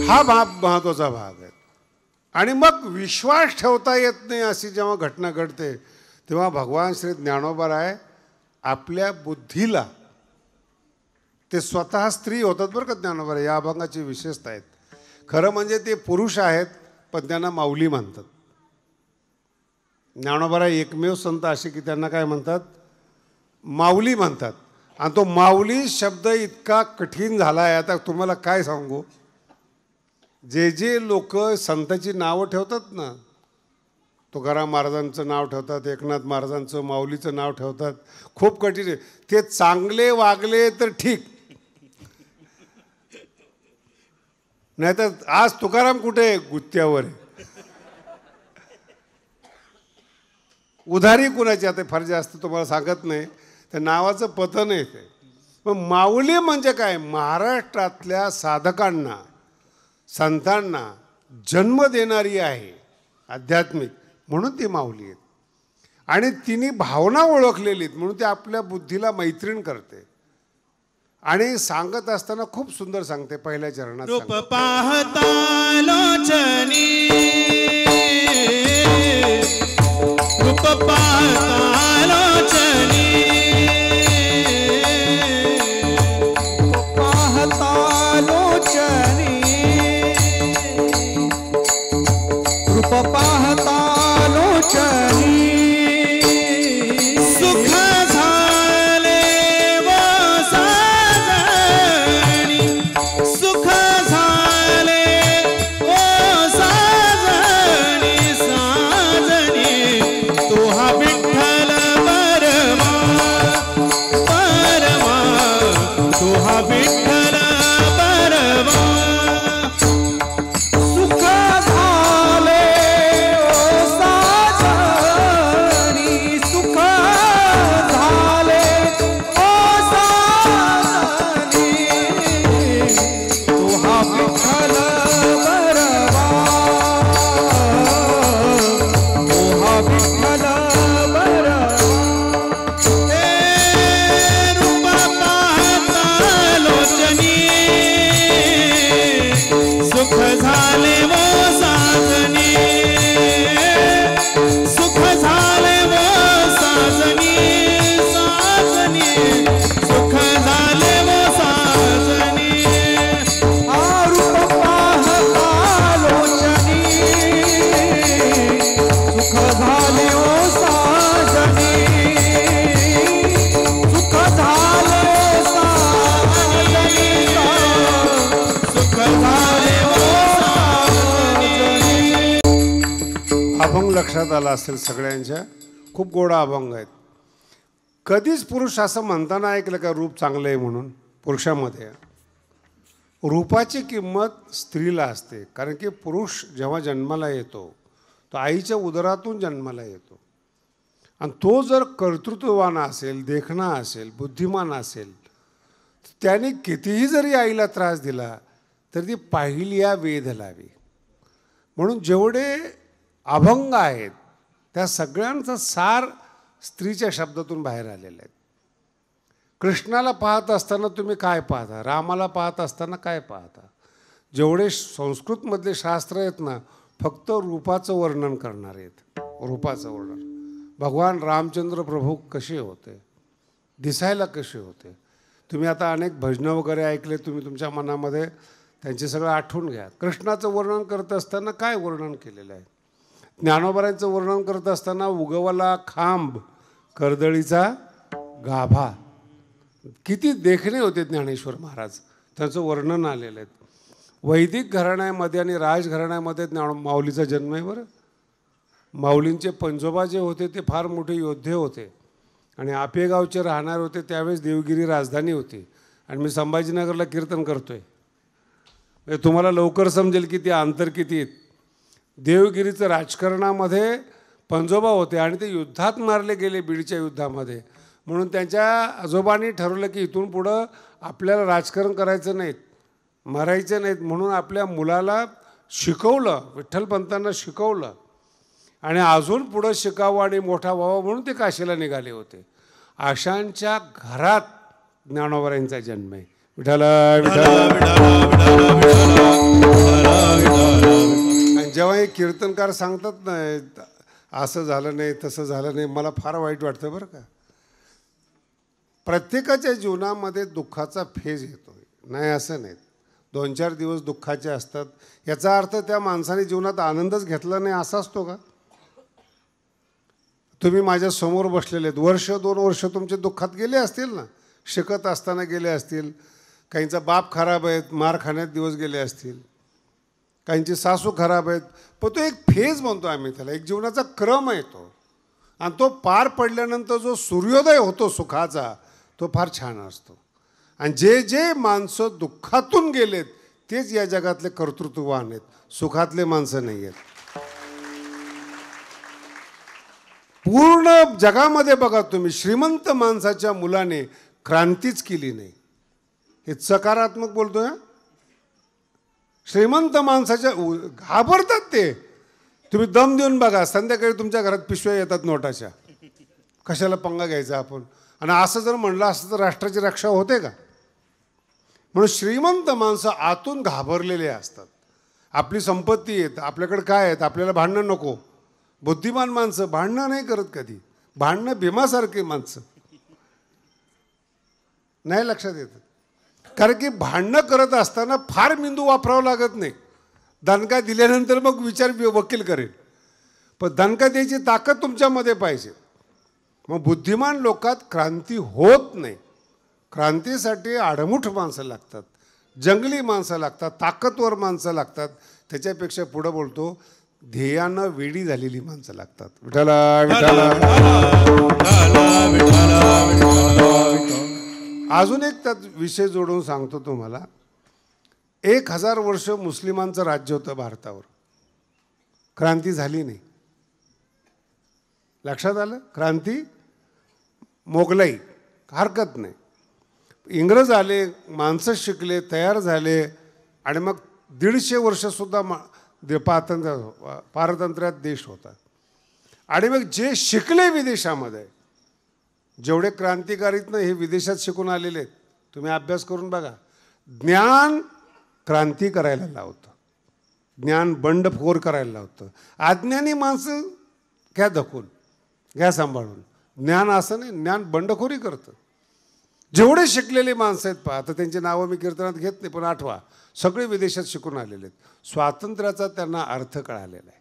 Speaker 4: हा महत्वाचा भाग आहे. आणि मग विश्वास ठेवता येत नाही अशी जेव्हा घटना घडते, तेव्हा भगवान श्री ज्ञानोबाराय आपल्या बुद्धीला, ते स्वतः स्त्री होतात बरं का ज्ञानोबाराय, या अभंगाची विशेषता आहेत. खरं म्हणजे ते पुरुष आहेत पण त्यांना माऊली म्हणतात. ज्ञानोबाराय एकमेव संत असे की त्यांना काय म्हणतात, माऊली म्हणतात. आणि तो माऊली शब्द इतका कठीण झाला आहे, आता तुम्हाला काय सांगू. जे जे लोक संताची नावं ठेवतात ना, तुकाराम महाराजांचं नाव ठेवतात, एकनाथ महाराजांचं, माऊलीचं नाव ठेवतात, खूप कठीण आहे. ते चांगले वागले तर ठीक, नाही तर आज तुकाराम कुठे आहे, गुत्त्यावर आहे. उधारी कुणाची आता फार जास्त तुम्हाला सांगत नाही, त्या नावाचं पतन आहे ते. पण माऊली म्हणजे काय, महाराष्ट्रातल्या साधकांना, संतांना जन्म देणारी आहे आध्यात्मिक, म्हणून ती माऊली आहेत. आणि तिने भावना ओळखलेलीत म्हणून ती आपल्या बुद्धीला मैत्रीण करते. आणि सांगत असताना खूप सुंदर सांगते. पहिल्या चरणात
Speaker 2: रूप पाहता लोचनी, रूप पाहता लोचनी,
Speaker 3: पाहता लोचनी, रूप पाहता लोचनी,
Speaker 2: सुख झाले व साजणी, सुख झाले व साजणी, साजणी तो हा विठ्ठल
Speaker 4: अभंग लक्षात आला असेल सगळ्यांच्या, खूप गोडा अभंग आहेत. कधीच पुरुष असं म्हणताना ऐकलं का रूप चांगलं आहे म्हणून? पुरुषामध्ये रूपाची किंमत स्त्रीला असते, कारण की पुरुष जेव्हा जन्माला येतो तो आईच्या उदरातून जन्माला येतो, आणि तो जर कर्तृत्ववान असेल, देखणा असेल, बुद्धिमान असेल, त्याने कितीही जरी आईला त्रास दिला तर ती पाहिल्या वेध लावी. म्हणून जेवढे अभंग आहेत त्या सगळ्यांचा सार स्त्रीच्या शब्दातून बाहेर आलेला आहे. कृष्णाला पाहत असताना तुम्ही काय पाहता? रामाला पाहत असताना काय पाहता? जेवढे संस्कृतमधले शास्त्र आहेत ना, फक्त रूपाचं वर्णन करणार आहेत. रूपाचं वर्णन. भगवान रामचंद्र प्रभू कसे होते, दिसायला कसे होते. तुम्ही आता अनेक भजनं वगैरे ऐकले, तुम्ही तुमच्या मनामध्ये त्यांचे सगळं आठवून घ्या. कृष्णाचं वर्णन करत असताना काय वर्णन केलेलं आहे? ज्ञानोबारांचं वर्णन करत असताना उगवला खांब कर्दळीचा गाभा. किती देखणे होते ज्ञानेश्वर महाराज, त्यांचं वर्णन आलेलं आहे. वैदिक घराण्यामध्ये आणि राजघराण्यामध्ये माऊलीचा जन्म आहे. बरं, माऊलींचे पंजोबा जे होते ते फार मोठे योद्धे होते आणि आपेगावचे राहणार होते. त्यावेळेस देवगिरी राजधानी होती आणि मी संभाजीनगरला कीर्तन करतोय. तुम्हाला लवकर समजेल की ते अंतर किती आहेत. देवगिरीचं राजकारणामध्ये पंजोबा होते आणि ते युद्धात मारले गेले, बीडच्या युद्धामध्ये. म्हणून त्यांच्या आजोबांनी ठरवलं की इथून पुढं आपल्याला राजकारण करायचं नाहीत, मरायचं नाहीत. म्हणून आपल्या मुलाला शिकवलं, विठ्ठलपंतांना शिकवलं आणि अजून पुढं शिकावं आणि मोठा व्हावा म्हणून ते काशीला निघाले होते. अशांच्या घरात ज्ञानोबारांचा जन्म आहे. विठ्ठला विठ्ठला. आणि जेव्हा हे कीर्तनकार सांगतात ना, असं झालं नाही, तसं झालं नाही, मला फार वाईट वाटतं बरं का. प्रत्येकाच्या जीवनामध्ये दुःखाचा फेज येतो, नाही असं नाही. 2-4 दिवस दुःखाचे असतात. याचा अर्थ त्या माणसाने जीवनात आनंदच घेतला नाही असा असतो का? तुम्ही माझ्या समोर बसलेले आहेत, 1-2 वर्ष तुमचे दुःखात गेले असतील ना, शिकत असताना गेले असतील. काहींचा बाप खराब आहेत, मार खाण्यात दिवस गेले असतील. काहींची सासू खराब आहेत. पण तो एक फेज म्हणतो आम्ही त्याला, एक जीवनाचा क्रम आहे तो. आणि तो पार पडल्यानंतर जो सूर्योदय होतो सुखाचा, तो फार छान असतो. आणि जे जे माणसं दुःखातून गेलेत तेच या जगातले कर्तृत्ववान आहेत, सुखातले माणसं नाही आहेत. पूर्ण जगामध्ये बघा तुम्ही, श्रीमंत माणसाच्या मुलाने क्रांतीच केली नाही. हे सकारात्मक बोलतोय. श्रीमंत माणसाच्या घाबरतात ते. तुम्ही दम देऊन बघा, संध्याकाळी तुमच्या घरात पिशव्या येतात नोटाच्या. कशाला पंगा घ्यायचा आपण? आणि असं जर म्हणलं असतं तर राष्ट्राची रक्षा होते का? म्हणून श्रीमंत माणसं आतून घाबरलेले असतात. आपली संपत्ती आहेत, आपल्याकडे काय आहेत, आपल्याला भांडणं नको. बुद्धिमान माणसं भांडणं नाही करत कधी. भांडणं भीमासारखी माणसं नाही लक्षात येतं. कारण की भांडणं करत असताना फार मेंदू वापरावा लागत नाही. दणका दिल्यानंतर मग विचार वकील करेल, पण दणका द्यायची ताकद तुमच्यामध्ये पाहिजे. मग बुद्धिमान लोकात क्रांती होत नाही. क्रांतीसाठी आडमुठ माणसं लागतात, जंगली माणसं लागतात, ताकदवर माणसं लागतात. त्याच्यापेक्षा पुढं बोलतो, ध्येयानं वेडी झालेली माणसं लागतात. विठ्ठला विठ्ठला. अजून एक त्यात विषय जोडून सांगतो तुम्हाला. 1000 वर्ष मुस्लिमांचं राज्य होतं भारतावर, क्रांती झाली नाही. लक्षात आलं? क्रांती मोगलाई हरकत नाही. इंग्रज आले, माणसं शिकले, तयार झाले आणि मग 150 वर्षसुद्धा पारतंत्र्यात देश होता. आणि मग जे शिकले विदेशामध्ये, जेवढे क्रांतिकारीत ना हे विदेशात शिकून आलेले आहेत, तुम्ही अभ्यास करून बघा. ज्ञान क्रांती करायला लावतं, ज्ञान बंडखोर करायला लावतं. अज्ञानी माणसं घ्या धकून, घ्या सांभाळून. ज्ञान असं नाही, ज्ञान बंडखोरी करतं. जेवढे शिकलेले माणसं आहेत पहा, तर त्यांची नावं मी कीर्तनात घेत नाही, पण आठवा, सगळे विदेशात शिकून आलेले आहेत. स्वातंत्र्याचा त्यांना अर्थ कळालेला आहे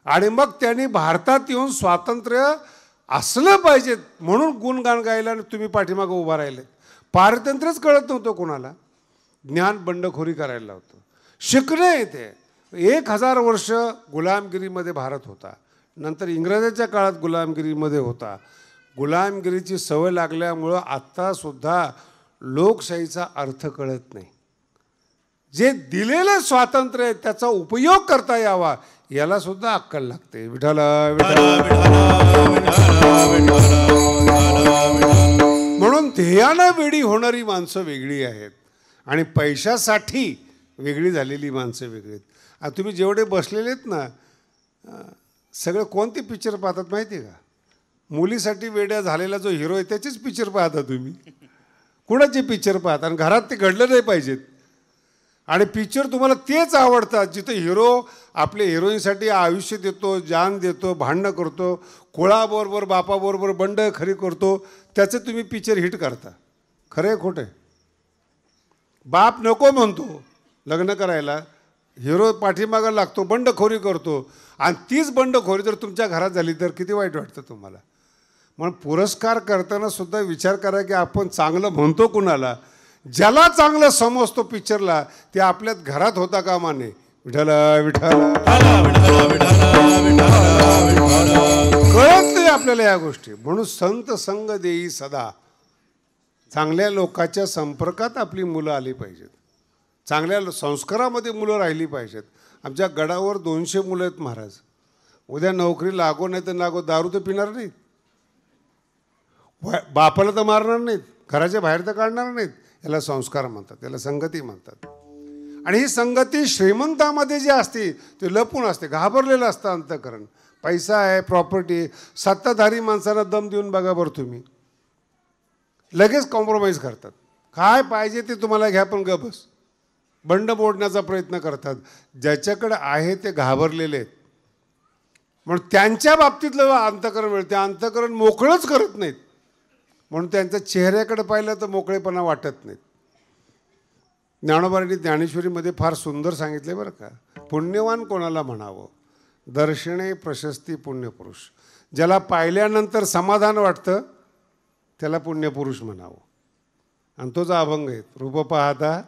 Speaker 4: आणि मग त्यांनी भारतात येऊन स्वातंत्र्य असलं पाहिजे म्हणून गुणगान गायला आणि तुम्ही पाठीमागं उभा राहिले. पारतंत्र्यच कळत नव्हतं कोणाला. ज्ञान बंडखोरी करायला लावतं. शिकणं येते, 1000 वर्ष गुलामगिरीमध्ये भारत होता, नंतर इंग्रजांच्या काळात गुलामगिरीमध्ये होता. गुलामगिरीची सवय लागल्यामुळं आत्तासुद्धा लोकशाहीचा अर्थ कळत नाही. जे दिलेलं स्वातंत्र्य आहे त्याचा उपयोग करता यावा याला सुद्धा अक्कल लागते. विठ्ठल म्हणून ध्येयानं वेडी होणारी माणसं वेगळी आहेत आणि पैशासाठी वेगळी झालेली माणसं वेगळी आहेत. आता तुम्ही जेवढे बसलेले आहेत ना, सगळे कोणते पिक्चर पाहतात माहिती आहे का? मुलीसाठी वेड्या झालेला जो हिरो आहे त्याचेच पिक्चर पाहता तुम्ही. कुणाचे पिक्चर पाहता? आणि घरात ते घडलं नाही पाहिजेत. आणि पिक्चर तुम्हाला तेच आवडतात जिथे हिरो आपले हिरोईनसाठी आयुष्य देतो, जान देतो, भांडणं करतो, कुळाबरोबर बापाबरोबर बंड खरी करतो, त्याचे तुम्ही पिक्चर हिट करता. खरं आहे खोटं आहे? बाप नको म्हणतो लग्न करायला, हिरो पाठीमागं लागतो, बंडखोरी करतो, आणि तीच बंडखोरी जर तुमच्या घरात झाली तर किती वाईट वाटतं तुम्हाला. म्हणून पुरस्कार करताना सुद्धा विचार करा की आपण चांगलं म्हणतो कुणाला. ज्याला चांगलं समजतो पिक्चरला ते आपल्यात घरात होता कामा नये. विठ्ठल विठ्ठल कळत नाही आपल्याला या गोष्टी. म्हणून संत संग देई सदा. चांगल्या लोकांच्या संपर्कात आपली मुलं आली पाहिजेत, चांगल्या संस्कारामध्ये मुलं राहिली पाहिजेत. आमच्या गडावर 200 मुलं आहेत महाराज. उद्या नोकरी लागो नाही तर लागो, दारू तर पिणार नाहीत, बापाला तर मारणार नाहीत, घराच्या बाहेर तर काढणार नाहीत. याला संस्कार म्हणतात, याला संगती म्हणतात. आणि ही संगती श्रीमंतामध्ये जी असते ते लपून असते, घाबरलेलं असतं अंतःकरण. पैसा आहे, प्रॉपर्टी, सत्ताधारी माणसाला दम देऊन बघा बरं तुम्ही, लगेच कॉम्प्रोमाइज करतात. काय पाहिजे ते तुम्हाला घ्या पण ग बस. बंड मोडण्याचा प्रयत्न करतात. ज्याच्याकडे आहे ते घाबरलेले आहेत. म्हणून त्यांच्या बाबतीतलं अंतःकरण मिळते, अंतःकरण मोकळंच करत नाहीत. म्हणून त्यांच्या चेहऱ्याकडे पाहिलं तर मोकळेपणा वाटत नाहीत. ज्ञानोबांनी ज्ञानेश्वरीमध्ये फार सुंदर सांगितले बरं का. पुण्यवान कोणाला म्हणावं? दर्शने प्रशस्ती पुण्यपुरुष. ज्याला पाहिल्यानंतर समाधान वाटतं त्याला पुण्यपुरुष म्हणावं. आणि तोच अभंग आहे, रूप पाहता.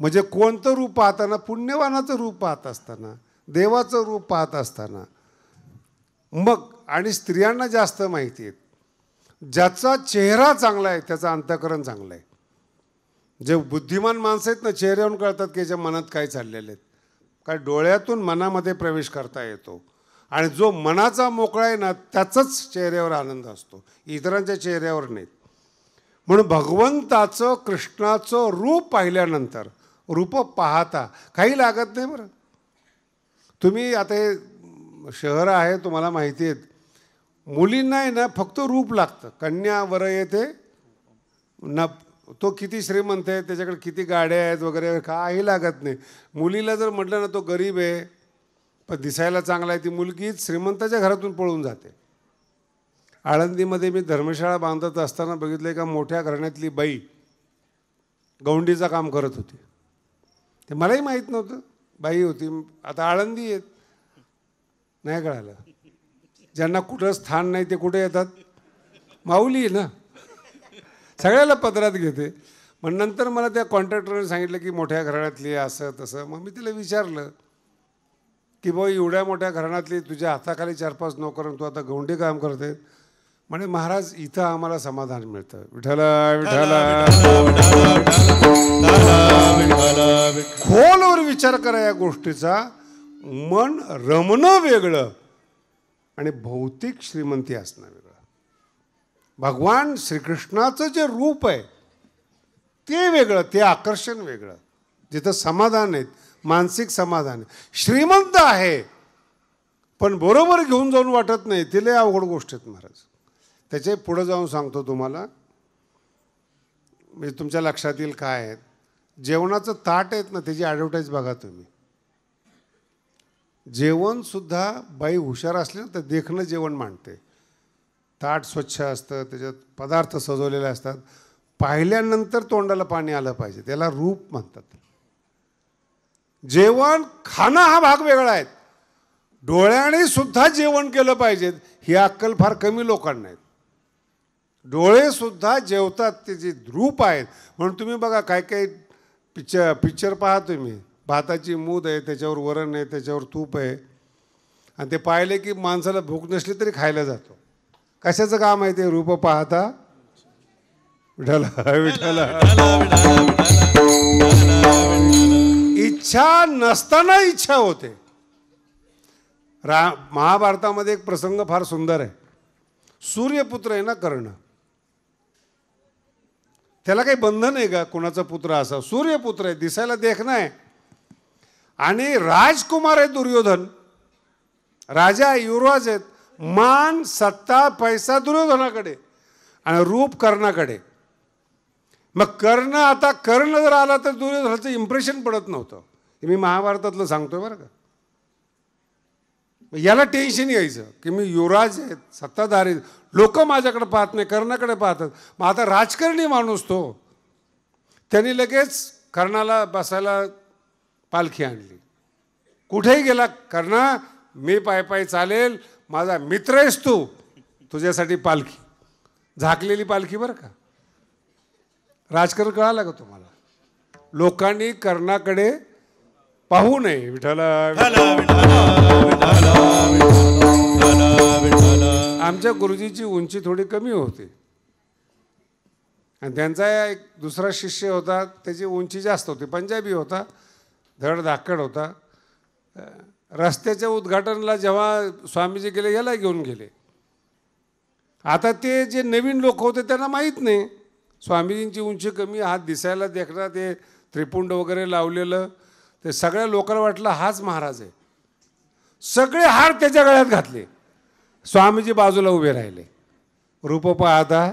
Speaker 4: म्हणजे कोणतं रूप पाहताना? पुण्यवानाचं रूप पाहत असताना, देवाचं रूप पाहत असताना. मग आणि स्त्रियांना जास्त माहिती आहेत. ज्याचा चेहरा चांगला आहे त्याचं अंतःकरण चांगलं आहे. जे बुद्धिमान माणसं आहेत ना, चेहऱ्यावरून कळतात की याच्या मनात काय चाललेले आहेत. काय डोळ्यातून मनामध्ये प्रवेश करता येतो. आणि जो मनाचा मोकळा आहे ना त्याचाच चेहऱ्यावर आनंद असतो, इतरांच्या चेहऱ्यावर नाहीत. म्हणून भगवंताचं कृष्णाचं रूप पाहिल्यानंतर, रूप पाहता काही लागत नाही बरं. तुम्ही आता हे शहर आहे तुम्हाला माहिती आहेत, मुलींना आहे ना फक्त रूप लागतं. कन्या वर येते न, तो किती श्रीमंत आहे, त्याच्याकडे किती गाड्या आहेत वगैरे, काही लागत नाही. मुलीला जर म्हटलं ना तो गरीब आहे पण दिसायला चांगला आहे, ती मुलगी श्रीमंताच्या घरातून पळून जाते. आळंदीमध्ये मी धर्मशाळा बांधत असताना बघितलं का मोठ्या घराण्यातली बाई गौंडीचं काम करत होती. ते मलाही माहीत नव्हतं, बाई होती. आता आळंदी आहेत, नाही कळालं. ज्यांना कुठं स्थान नाही ते कुठे येतात? माऊली आहे ना, सगळ्याला पदरात घेते. मग नंतर मला त्या कॉन्ट्रॅक्टरने सांगितलं की मोठ्या घराण्यातली असं तसं. मग मी तिला विचारलं की बाई एवढ्या मोठ्या घराण्यातली तुझ्या हाताखाली 4-5 नोकर, तू आता गौंडी काम करते. म्हणे महाराज इथं आम्हाला समाधान मिळतं. विठ्ठल विठ्ठल. खोलवर विचार करा या गोष्टीचा. मन रमणं वेगळं आणि भौतिक श्रीमंती असणं वेगळं. भगवान श्रीकृष्णाचं जे रूप आहे ते वेगळं, ते आकर्षण वेगळं. जिथं समाधान आहेत, मानसिक समाधान आहे. श्रीमंत आहे पण बरोबर घेऊन जाऊन वाटत नाही, ते लय अवघड गोष्ट आहेत महाराज. त्याचे पुढं जाऊन सांगतो तुम्हाला, म्हणजे तुमच्या लक्षात येईल काय आहेत. जेवणाचं ताट आहेत ना त्याची ॲडव्हर्टाईज बघा तुम्ही. जेवणसुद्धा बाई हुशार असली ना तर देखणं जेवण मांडते. ताट स्वच्छ असतं, त्याच्यात पदार्थ सजवलेले असतात, पाहिल्यानंतर तोंडाला पाणी आलं पाहिजे, त्याला रूप म्हणतात. जेवण खाणं हा भाग वेगळा आहे. डोळ्याने सुद्धा जेवण केलं पाहिजे ही अक्कल फार कमी लोकांना आहेत. डोळे सुद्धा जेवतात, ते जे रूप आहेत. म्हणून तुम्ही बघा काय काय पिक्चर पहा तुम्ही, भाताची मूद आहे, त्याच्यावर वरण आहे, त्याच्यावर तूप आहे, आणि ते पाहिले की माणसाला भूक नसली तरी खायला जातो. कशाचं काम आहे ते? रूप पाहता विठाला विठाला. इच्छा नसताना इच्छा होते. महाभारतामध्ये एक प्रसंग फार सुंदर आहे. सूर्यपुत्र आहे ना कर्ण, त्याला काही बंधन आहे का कुणाचा पुत्र असा? सूर्यपुत्र आहे, दिसायला देखणं आहे, आणि राजकुमार आहे दुर्योधन, राजा युवराज आहेत. मान सत्ता पैसा दुर्योधनाकडे आणि रूप कर्णाकडे. मग आता कर्ण जर आला तर दुर्योधनाचं इम्प्रेशन पडत नव्हतं. हे मी महाभारतातलं सांगतोय बरं का. याला टेन्शन यायचं की मी युवराज आहेत, सत्ताधारी, लोक माझ्याकडे पाहत नाही, कर्णाकडे पाहतात. मग आता राजकारणी माणूस तो, त्यांनी लगेच कर्णाला बसायला पालखी आणली. कुठेही गेला, कर्णा मी पाय चालेल, माझा मित्र आहेस तू, तुझ्यासाठी पालखी. झाकलेली पालखी बरं का. राजकारण कळालं का तुम्हाला? लोकांनी कर्णाकडे पाहू नये. विठाला. आमच्या गुरुजीची उंची थोडी कमी होती आणि त्यांचा एक दुसरा शिष्य होता, त्याची उंची जास्त होती, पंजाबी होता, धड धाकड होता. रस्त्याच्या उद्घाटनाला जेव्हा स्वामीजी गेले, याला घेऊन गेले. आता ते जे नवीन लोक होते त्यांना माहीत नाही स्वामीजींची उंची कमी, हात दिसायला देखणं, ते त्रिपुंड वगैरे लावलेलं, ते सगळ्या लोकांना वाटलं हाच महाराज आहे. सगळे हार त्याच्या गळ्यात घातले. स्वामीजी बाजूला उभे राहिले. रूप पाहता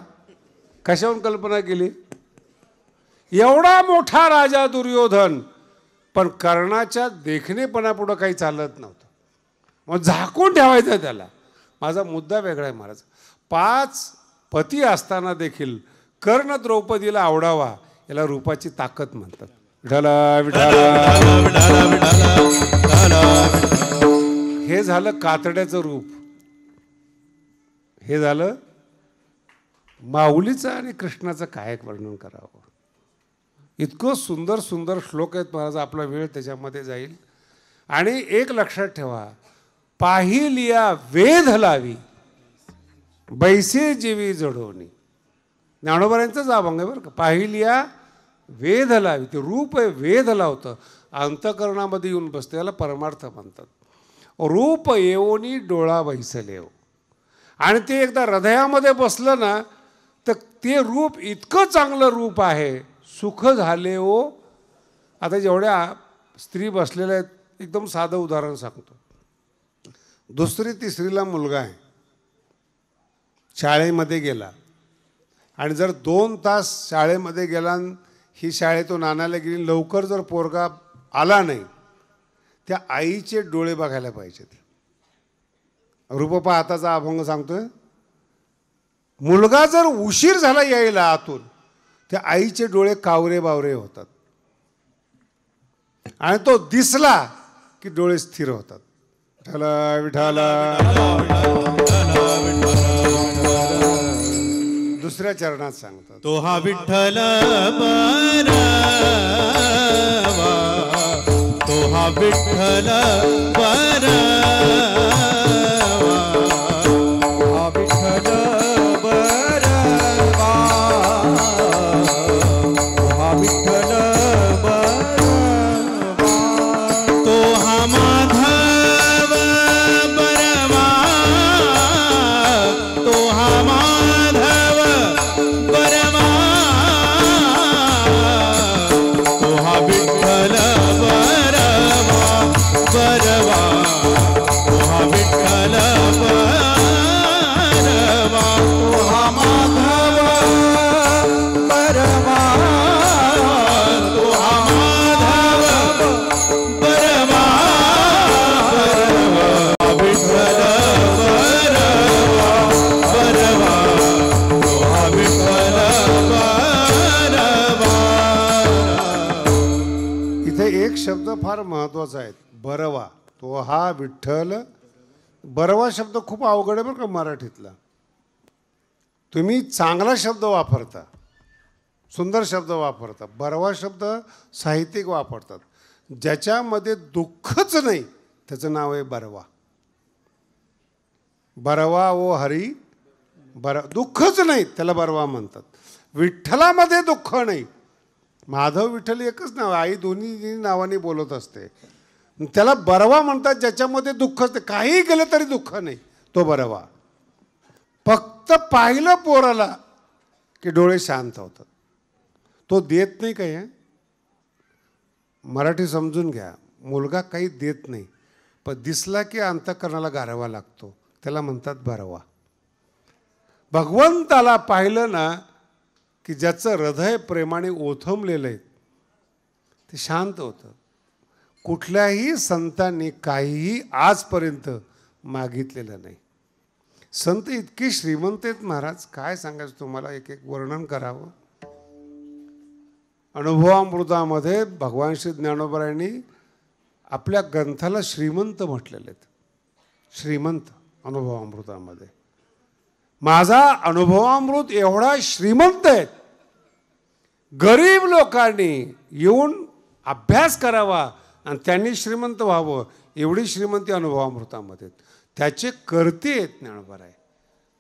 Speaker 4: कशावरून कल्पना केली? एवढा मोठा राजा दुर्योधन, पण कर्णाच्या देखणेपणापुढं काही चालत नव्हतं. मग झाकून ठेवायचं त्याला. माझा मुद्दा वेगळा आहे महाराज. 5 पती असताना देखील कर्ण द्रौपदीला आवडावा, याला रूपाची ताकद म्हणतात. विठाला विठाला. हे झालं कातड्याचं रूप. हे झालं माऊलीचं आणि कृष्णाचं काय वर्णन करावं. इतकं सुंदर सुंदर श्लोक आहेत महाराज, आपला वेळ त्याच्यामध्ये जाईल. आणि एक लक्षात ठेवा, पाहिलिया वेध लावी बैसे जीवी जडोनी. ज्ञानोबांचाच अभंग आहे बरं का. पाहिलिया वेध लावी, ते रूप आहे, वेध लावतं, अंतकरणामध्ये येऊन बसतं, याला परमार्थ म्हणतात. रूप येवोनी डोळा बैसलेव. आणि ते एकदा हृदयामध्ये बसलं ना, तर ते रूप इतकं चांगलं रूप आहे, सुख झाले हो. आता जेवढ्या स्त्री बसलेल्या आहेत, एकदम साधं उदाहरण सांगतो. 2री 3रीला मुलगा आहे, शाळेमध्ये गेला, आणि जर 2 तास शाळेमध्ये गेला, ही शाळेतून आणायला गेली, लवकर जर पोरगा आला नाही, त्या आईचे डोळे बघायला पाहिजेत. रूप पाहताचा अभंग सांगतोय. मुलगा जर उशीर झाला यायला आतून, त्या आईचे डोळे कावरे बावरे होतात, आणि तो दिसला की डोळे स्थिर होतात. विठाला विठाला. दुसऱ्या चरणात सांगतात,
Speaker 2: तो हा विठ्ठल बरवा, तो हा विठ्ठल बरवा,
Speaker 1: हा विठ्ठल बरवा, हा विठ्ठल बरवा,
Speaker 2: तो हा माधव बरवा, तो हा माधव बरवा, तो हा विठ्ठल बरवा, बरवा, तो हा विठ्ठल बरवा,
Speaker 1: तो हा माधव बरवा,
Speaker 2: तो हा माधव बरवा, बरवा, विठ्ठल बरवा, बरवा, तो हा विठ्ठल बरवा.
Speaker 4: इथे एक शब्द फार महत्त्वाचा आहे, बरवा. तो हा विठ्ठल. बरवा शब्द खूप अवघड आहे बरं का मराठीतला. तुम्ही चांगला शब्द वापरता, सुंदर शब्द वापरता. बरवा शब्द साहित्यिक वापरतात. ज्याच्यामध्ये दुःखच नाही त्याचं नाव आहे बरवा. बरवा ओ हरी दुःखच नाही त्याला बरवा म्हणतात. विठ्ठलामध्ये दुःख नाही. माधव विठ्ठल एकच नाव, आई दोन्ही नावाने बोलत असते. त्याला बरवा म्हणतात ज्याच्यामध्ये दुःखच नाही, काही केलं तरी दुःख नाही, तो बरवा. फक्त पाहिलं पोराला की डोळे शांत होतात. तो देत नाही काही. मराठी समजून घ्या, मुलगा काही देत नाही, पण दिसला की अंतःकरणाला गारवा लागतो, त्याला म्हणतात बरवा. भगवंताला पाहिलं ना की ज्याचं हृदय प्रेमाने ओथंबलेलं आहे ते शांत होतं. कुठल्याही संतांनी काहीही आजपर्यंत मागितलेलं नाही. संत इतके श्रीमंत आहेत महाराज, काय सांगायचं तुम्हाला, एक एक वर्णन करावं. अनुभवामृतामध्ये भगवान श्री ज्ञानोबरायांनी आपल्या ग्रंथाला श्रीमंत म्हटलेले आहेत. श्रीमंत अनुभवामृतामध्ये. माझा अनुभवामृत एवढा श्रीमंत आहे, गरीब लोकांनी येऊन अभ्यास करावा आणि त्यांनी श्रीमंत व्हावं, एवढी श्रीमंती अनुभवामृतामध्ये. त्याचे कर्ते आहेत ज्ञानोबराय.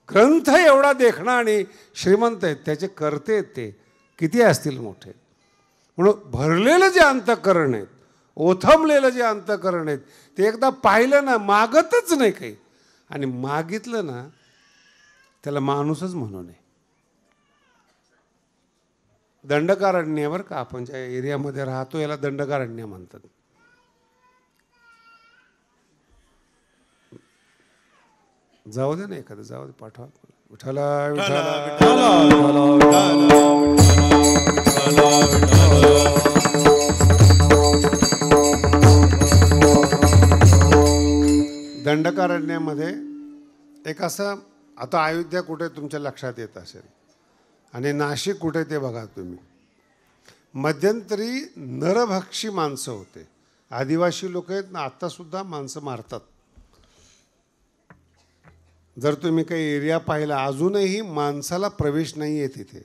Speaker 4: ग्रंथ एवढा देखणा आणि श्रीमंत आहेत, त्याचे कर्ते आहेत ते किती असतील मोठे. म्हणून भरलेलं जे अंतःकरण आहेत, ओथंबलेलं जे अंतःकरण आहेत, ते एकदा पाहिलं ना मागतच नाही काही. आणि मागितलं ना त्याला माणूसच म्हणू नये. दंडकारण्यवर का आपण ज्या एरियामध्ये राहतो याला दंडकारण्य म्हणतात. जाऊ दे ना एखादं, जाऊ दे, पाठवा. विठ्ठला दंडकारण्यामध्ये एक असं, आता अयोध्या कुठे तुमच्या लक्षात येत असेल आणि नाशिक कुठे ते बघा तुम्ही. मध्यंतरी नरभक्षी माणसं होते. आदिवासी लोक आहेत ना, आत्तासुद्धा माणसं मारतात. जर तुम्ही काही एरिया पाहिला, अजूनही माणसाला प्रवेश नाही आहे तिथे.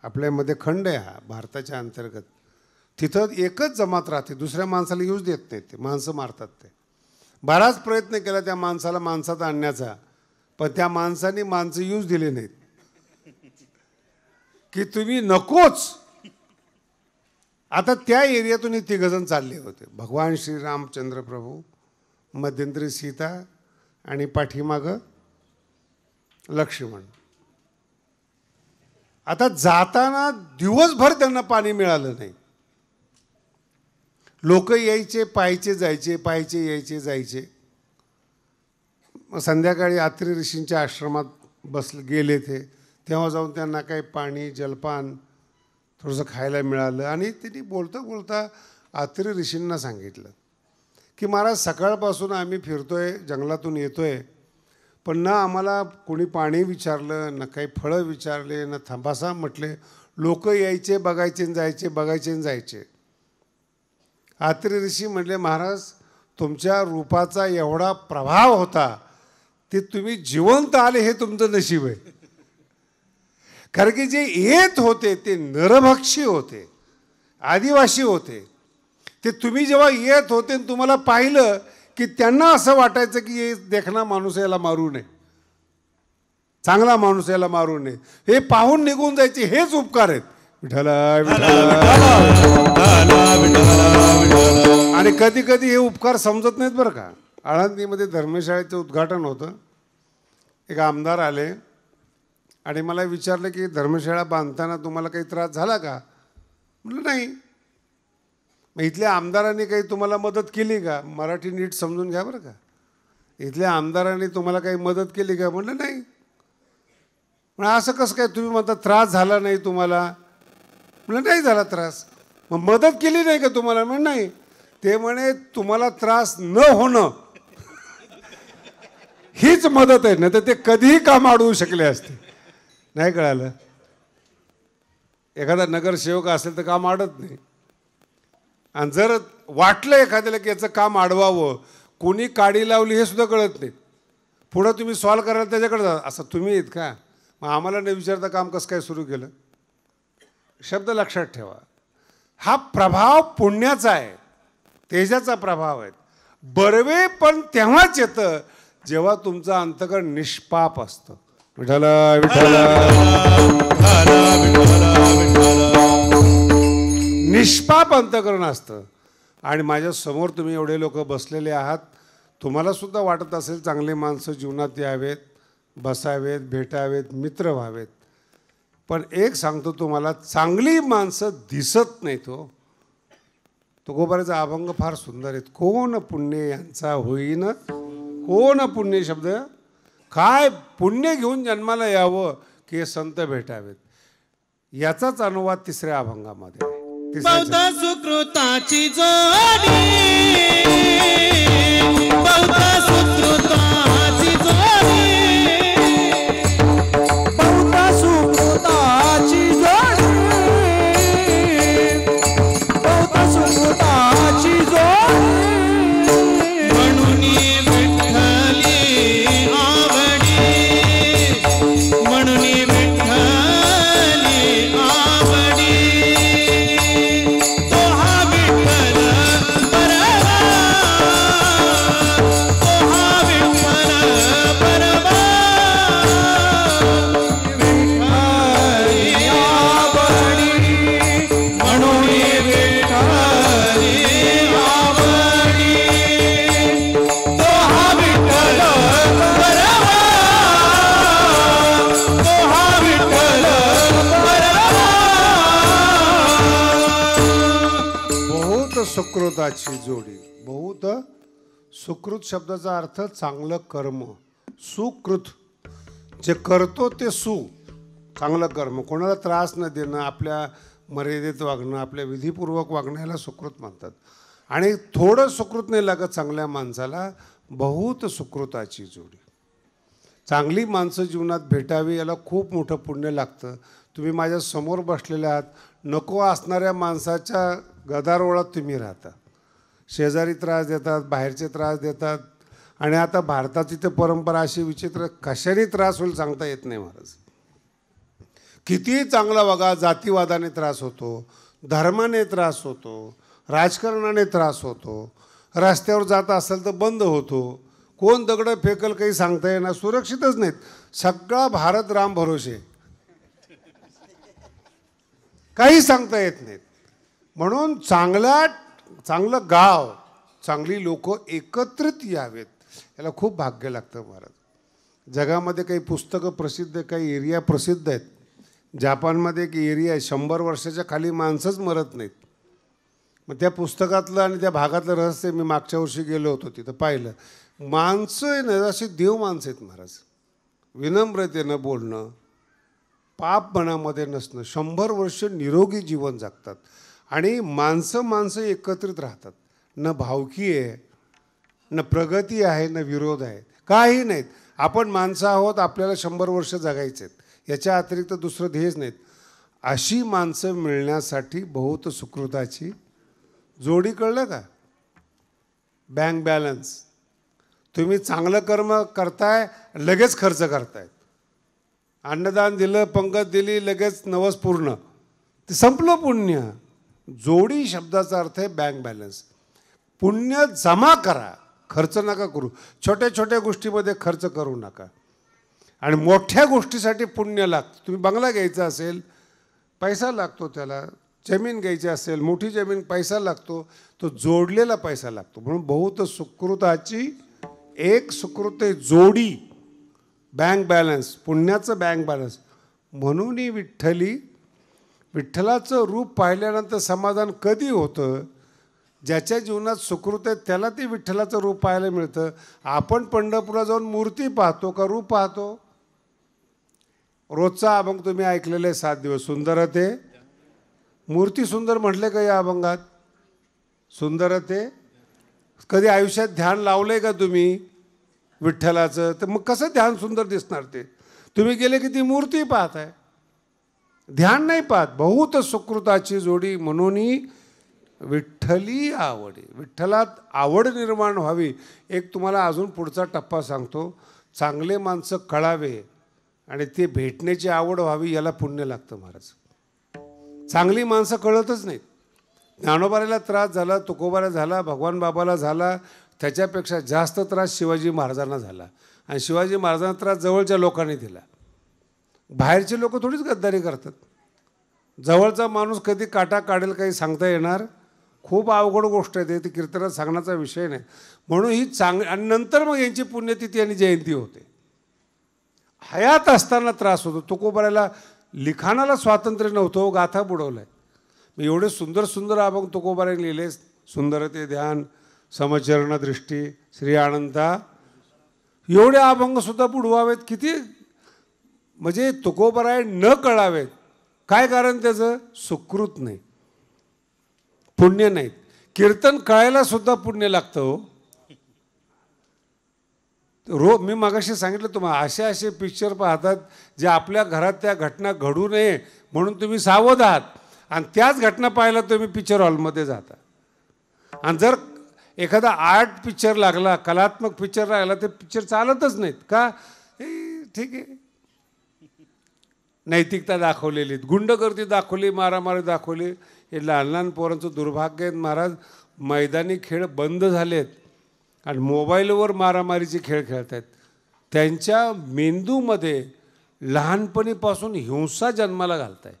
Speaker 4: आपल्यामध्ये खंड आहे हा भारताच्या अंतर्गत. तिथं एकच जमात राहते, दुसऱ्या माणसाला येऊच देत नाहीत ते, माणसं मारतात ते. बराच प्रयत्न केला त्या माणसाला माणसात आणण्याचा, पण त्या माणसाने माणसं येऊच दिले नाहीत की तुम्ही नकोच. आता त्या एरियातून 3 जण चालले होते. भगवान श्रीरामचंद्र प्रभू, मध्यंतरी सीता आणि पाठीमागं लक्ष्मण. आता जाताना दिवसभर त्यांना पाणी मिळालं नाही. लोक यायचे, पायचे जायचे, पायचे यायचे जायचे. संध्याकाळी अत्री ऋषींच्या आश्रमात गेले ते. तेव्हा जाऊन त्यांना काही पाणी, जलपान, थोडंसं खायला मिळालं. आणि त्यांनी बोलता बोलता अत्री ऋषींना सांगितलं की महाराज, सकाळपासून आम्ही फिरतोय, जंगलातून येतोय, पण ना आम्हाला कोणी पाणी विचारलं, ना काही फळं विचारले, ना थांबासा म्हटले. लोक यायचे, बघायचे जायचे, बघायचे जायचे. अत्री ऋषी म्हटले, महाराज तुमच्या रूपाचा एवढा प्रभाव होता, ते तुम्ही जिवंत आले हे तुमचं नशीब आहे. कारण की जे येत होते ते नरभक्षी होते, आदिवासी होते. ते तुम्ही जेव्हा येत होते तुम्हाला पाहिलं की त्यांना असं वाटायचं की हे देखणा माणूस याला मारू नये, चांगला माणूस याला मारू नये, हे पाहून निघून जायचे. हेच उपकार आहेत. विठ्ठला आणि कधी कधी हे उपकार समजत नाहीत बरं का. आळंदीमध्ये धर्मशाळेचं उद्घाटन होतं. एक आमदार आले आणि मला विचारलं की धर्मशाळा बांधताना तुम्हाला काही त्रास झाला का. म्हटलं नाही. मग इथल्या आमदारांनी काही तुम्हाला मदत केली का. मराठी नीट समजून घ्या बरं का. इथल्या आमदारांनी तुम्हाला काही मदत केली का. म्हटलं नाही. पण असं कसं काय तुम्ही म्हणता त्रास झाला नाही तुम्हाला. म्हटलं नाही झाला त्रास. मग मदत केली नाही का तुम्हाला. म्हण नाही. ते म्हणे तुम्हाला त्रास न होणं हीच मदत आहे ना, तर ते कधीही काम अडवू शकले असते. नाही कळालं. एखादा नगरसेवक असेल तर काम अडत नाही. आणि जर वाटलं एखाद्याला की याचं काम अडवावं, कोणी काडी लावली हे सुद्धा कळत नाही, पुढं तुम्ही सॉल्व करायला त्याच्याकडे जा. असं तुम्ही आहेत का. मग आम्हाला न विचारता काम कसं काय सुरू केलं. शब्द लक्षात ठेवा. हा प्रभाव पुण्याचा आहे. तेजाचा प्रभाव आहे. बरवे पण तेव्हाच येतं जेव्हा तुमचं अंतकरण निष्पाप असतं. विठ्ठल विठ्ठल निष्पाप अंतकरण असतं. आणि माझ्या समोर तुम्ही एवढे लोक बसलेले आहात, तुम्हाला सुद्धा वाटत असेल चांगले माणसं जीवनात यावेत, बसावेत, भेटावेत, मित्र व्हावेत. पण एक सांगतो तुम्हाला, चांगली माणसं दिसत नाहीत हो. तुकोबाराचा अभंग फार सुंदर आहेत. कोण पुण्य यांचा होईन, कोण पुण्य शब्द, काय पुण्य घेऊन जन्माला यावं की हे संत भेटावेत. याचाच अनुवाद तिसऱ्या अभंगामध्ये आहे.
Speaker 2: बहुता सुकृताची जोडी, बहुता सुकृताची जोडी,
Speaker 3: बहुता सुकृताची जोडी, बहुता सुकृताची जोडी,
Speaker 2: म्हणून विठ्ठली आवडी, म्हणून विठ्ठली आवडी. तो हा विठ्ठल परवा, तो हा विठ्ठल परवा, विठ्ठली आवडी, म्हणून विठ्ठली आवडी. तो हा विठ्ठल परवा, तो हा विठ्ठल परवा.
Speaker 4: बहुत सुकृताची जोडी. बहुत सुकृत शब्दाचा अर्थ चांगलं कर्म. सुकृत जे करतो ते सु, चांगलं कर्म, कोणाला त्रास न देणं, आपल्या मर्यादेत वागणं, आपल्या विधीपूर्वक वागण्याला सुकृत म्हणतात. आणि थोडं सुकृत नाही लागत चांगल्या माणसाला. बहुत सुकृताची जोडी. चांगली माणसं जीवनात भेटावी याला खूप मोठं पुण्य लागतं. तुम्ही माझ्या समोर बसलेले आहात, नको असणाऱ्या माणसाच्या गदारोळात तुम्ही राहता. शेजारी त्रास देतात, बाहेरचे त्रास देतात. आणि आता भारताची तर परंपरा अशी विचित्र, कशाने त्रास होईल सांगता येत नाही महाराज. कितीही चांगला बघा, जातीवादाने त्रास होतो, धर्माने त्रास होतो, राजकारणाने त्रास होतो, रस्त्यावर जात असेल तर बंद होतो, कोण दगडं फेकल काही सांगता येणार, सुरक्षितच नाहीत. सगळा भारत राम भरोसे, काही सांगता येत नाहीत. म्हणून चांगलं गाव, चांगली लोक एकत्रित यावेत, याला खूप भाग्य लागतं महाराज. जगामध्ये काही पुस्तकं प्रसिद्ध, काही एरिया प्रसिद्ध आहेत. जपानमध्ये एक एरिया आहे, 100 वर्षाच्या खाली माणसंच मरत नाहीत. मग त्या पुस्तकातलं आणि त्या भागातलं रहस्य मी मागच्या वर्षी गेलो होतो, तिथं पाहिलं. माणसं आहे ना, अशी देव माणसं आहेत महाराज. विनम्रतेनं बोलणं, पाप मनामध्ये नसणं, 100 वर्ष निरोगी जीवन जगतात. आणि माणसं एकत्रित राहतात. न भावकी आहे, न प्रगती आहे, न विरोध आहे, काही नाहीत. आपण माणसं आहोत, आपल्याला 100 वर्ष जगायचे आहेत, याच्या अतिरिक्त दुसरं ध्येयच नाहीत. अशी माणसं मिळण्यासाठी बहुत सुकृताची जोडी. कळलं का? Bank balance. तुम्ही चांगलं कर्म करताय, लगेच खर्च करतायत. अन्नदान दिलं, पंगत दिली, लगेच नवस पूर्ण, ते संपलं पुण्य. जोडी शब्दाचा अर्थ आहे बँक बॅलन्स. पुण्य जमा करा, खर्च नका करू. छोट्या छोट्या गोष्टीमध्ये खर्च करू नका. आणि मोठ्या गोष्टीसाठी पुण्य लागतं. तुम्ही बंगला घ्यायचा असेल, पैसा लागतो त्याला. जमीन घ्यायची असेल, मोठी जमीन, पैसा लागतो. तो जोडलेला पैसा लागतो. म्हणून बहुत सुकृताची एक सुकृत जोडी, बँक बॅलन्स, पुण्याचं बँक बॅलन्स. म्हणून विठ्ठलाचं रूप पाहिल्यानंतर समाधान कधी होतं? ज्याच्या जीवनात सुकृत आहे त्याला ते विठ्ठलाचं रूप पाहायला मिळतं. आपण पंढरपूरला जाऊन मूर्ती पाहतो का रूप पाहतो? रोजचा अभंग तुम्ही ऐकलेले आहे 7 दिवस. सुंदर ते मूर्ती सुंदर म्हटले का या अभंगात? सुंदर ते कधी आयुष्यात ध्यान लावलंय का तुम्ही विठ्ठलाचं? तर मग कसं ध्यान सुंदर दिसणार ते? तुम्ही गेले की ती मूर्ती पाहताय, ध्यान नाही पाहत. बहुत सुकृताची जोडी म्हणून विठ्ठली आवडी. विठ्ठलात आवड निर्माण व्हावी. एक तुम्हाला अजून पुढचा टप्पा सांगतो. चांगले माणसं कळावे आणि ते भेटण्याची आवड व्हावी, याला पुण्य लागतं महाराज. चांगली माणसं कळतच नाहीत. ज्ञानोबाला त्रास झाला, तुकोबाला झाला, भगवान बाबाला झाला, त्याच्यापेक्षा जास्त त्रास शिवाजी महाराजांना झाला. आणि शिवाजी महाराजांना त्रास जवळच्या लोकांनी दिला. बाहेरचे लोक थोडीच गद्दारी करतात. जवळचा माणूस कधी काटा काढेल काही सांगता येणार. खूप अवघड गोष्ट आहे ते कीर्तनात सांगण्याचा विषय नाही. म्हणून ही आणि नंतर मग यांची पुण्यतिथी आणि जयंती होते. हयात असताना त्रास होतो. तुकोबाला लिखाणाला स्वातंत्र्य नव्हतं, गाथा बुडवलाय. मी एवढे सुंदर सुंदर अभंग तुकोबाने लिहिले. सुंदरते ध्यान, समचरण दृष्टी, श्री आनंदा, एवढे अभंगसुद्धा बुडवावेत. किती म्हणजे तुकोबाराय न कळावेत. काय कारण त्याचं? सुकृत नाही, पुण्य नाहीत. कीर्तन कळायला सुद्धा पुण्य लागतं हो. मी मागाशी सांगितलं तुम्हाला, असे पिक्चर पाहतात जे आपल्या घरात त्या घटना घडू नये म्हणून तुम्ही सावध आहात. आणि त्याच घटना पाहायला तुम्ही पिक्चर हॉलमध्ये जाता. आणि जर एखादा आर्ट पिक्चर लागला, कलात्मक पिक्चर लागला, ते पिक्चर चालतच नाहीत. का? ठीक आहे, नैतिकता दाखवलेली, गुंडगर्दी दाखवली, मारामारी दाखवली. हे लहान लहान पोरांचं दुर्भाग्य आहे महाराज. मैदानी खेळ बंद झालेत आणि मोबाईलवर मारामारीचे खेळ खेळत आहेत. त्यांच्या मेंदूमध्ये लहानपणीपासून हिंसा जन्माला घालताय.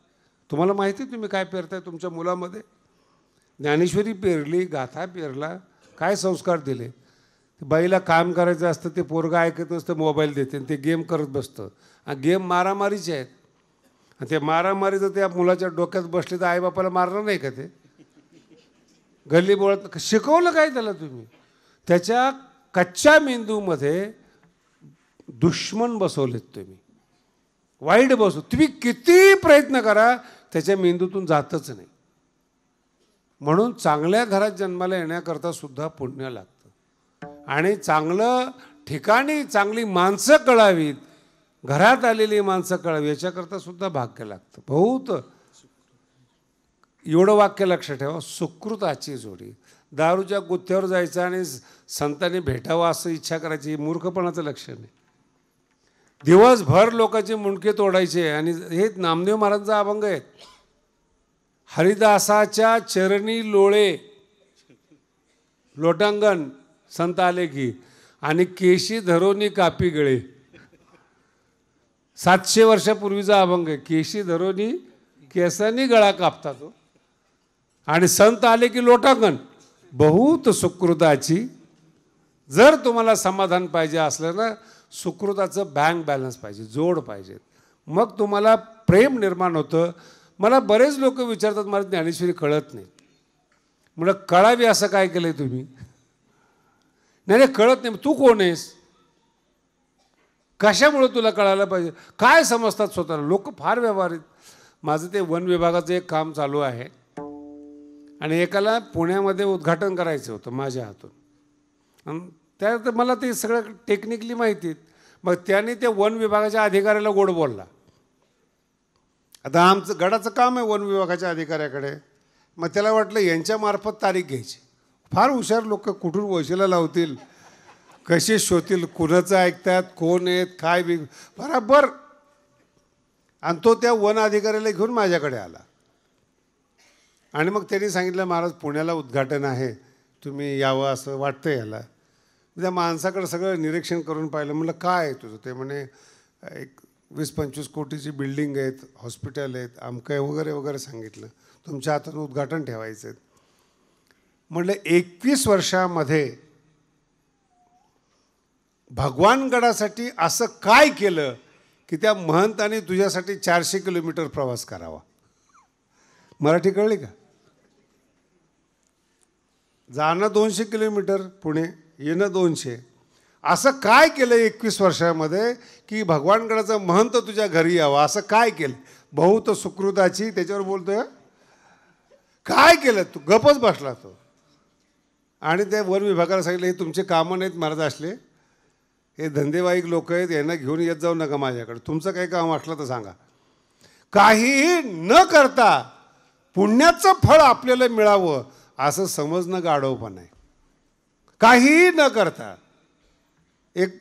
Speaker 4: तुम्हाला माहिती आहे तुम्ही काय पेरताय तुमच्या मुलामध्ये? ज्ञानेश्वरी पेरली, गाथा पेरला, काय संस्कार दिले? बाईला काम करायचं असतं, ते पोरगा ऐकत नसतं, मोबाईल देते, ते गेम करत बसतं. आणि गेम मारामारीचे आहेत. आणि ते मारामारीचं त्या मुलाच्या डोक्यात बसले तर आईबापाला मारलं नाही का? ते गल्ली बोळात शिकवलं काय त्याला तुम्ही? त्याच्या कच्च्या मेंदूमध्ये दुश्मन बसवलेत तुम्ही, वाईट बसव. तुम्ही किती प्रयत्न करा त्याच्या मेंदूतून जातच नाही. म्हणून चांगल्या घरात जन्माला येण्याकरता सुद्धा पुण्य लागतं. आणि चांगलं ठिकाणी चांगली माणसं कळावीत, घरात आलेली माणसं कळावी, याच्याकरता सुद्धा भाग्य लागतं. बहुत एवढं वाक्य लक्षात ठेवा, सुकृताची जोडी. दारूच्या गुत्थ्यावर जायचं आणि संतांनी भेटावं असं इच्छा करायची, मूर्खपणाचं लक्षण आहे. दिवसभर लोकांचे मुंडके तोडायचे. आणि हे नामदेव महाराजांचा अभंग आहेत. हरिदासाच्या चरणी लोळे लोटांगण संत आले की, आणि केशी धरोनी कापी गळे. 700 वर्षापूर्वीचा अभंग आहे. केशी धरोनी, केसांनी गळा कापतात तो. आणि संत आले की लोटांगण. बहुत सुकृताची. जर तुम्हाला समाधान पाहिजे असलं ना, सुकृताचं बँक बॅलन्स पाहिजे, जोड पाहिजे, मग तुम्हाला प्रेम निर्माण होतं. मला बरेच लोक विचारतात, मला ज्ञानेश्वरी कळत नाही. म्हणलं कळावी असं काय केलंय तुम्ही? नाही कळत नाही. तू कोण आहेस? कशामुळे तुला कळायला पाहिजे? काय समजतात स्वतःला? लोक फार व्यवहारित. माझं ते वन विभागाचं एक काम चालू आहे आणि एकाला पुण्यामध्ये उद्घाटन करायचं होतं माझ्या हातून. आणि त्यात मला ते सगळं टेक्निकली माहिती आहे. मग त्याने त्या वन विभागाच्या अधिकाऱ्याला गोड बोलला. आता आमचं गडाचं काम आहे वन विभागाच्या अधिकाऱ्याकडे. मग त्याला वाटलं यांच्यामार्फत तारीख घ्यायची. फार हुशार लोक, कुठून वशिला लावतील, कसे शोधतील, कुणाचं ऐकतात, कोण आहेत, काय बरोबर. आणि तो त्या वन अधिकाऱ्याला घेऊन माझ्याकडे आला. आणि मग त्यांनी सांगितलं, महाराज पुण्याला उद्घाटन आहे, तुम्ही यावं असं वाटतं याला. त्या माणसाकडे सगळं निरीक्षण करून पाहिलं. म्हटलं काय आहे तुझं? ते म्हणे एक 20-25 कोटीची बिल्डिंग आहेत, हॉस्पिटल आहेत, आमकं वगैरे वगैरे सांगितलं. तुमच्या हातानं उद्घाटन ठेवायचं आहे. म्हटलं 21 वर्षामध्ये भगवानगडासाठी असं काय केलं की त्या महंताने तुझ्यासाठी 400 किलोमीटर प्रवास करावा? मराठी कळली का? जाणं 200 किलोमीटर पुणे, येणं 200. असं काय केलं 21 वर्षामध्ये की भगवानगडाचा महंत तुझ्या घरी यावा? असं काय केलं? बहुत सुकृताची. त्याच्यावर बोलतोय काय केलं? तू गपच बसला तो. आणि त्या वन विभागाला सांगितलं, हे तुमचे कामं नाहीत महाराज असले, हे धंदेवाईक लोक आहेत, यांना घेऊन येत जाऊ नका माझ्याकडे. तुमचं काही काम असलं तर सांगा. काहीही न करता पुण्याचं फळ आपल्याला मिळावं असं समजणं गाढवपण आहे. काहीही न करता एक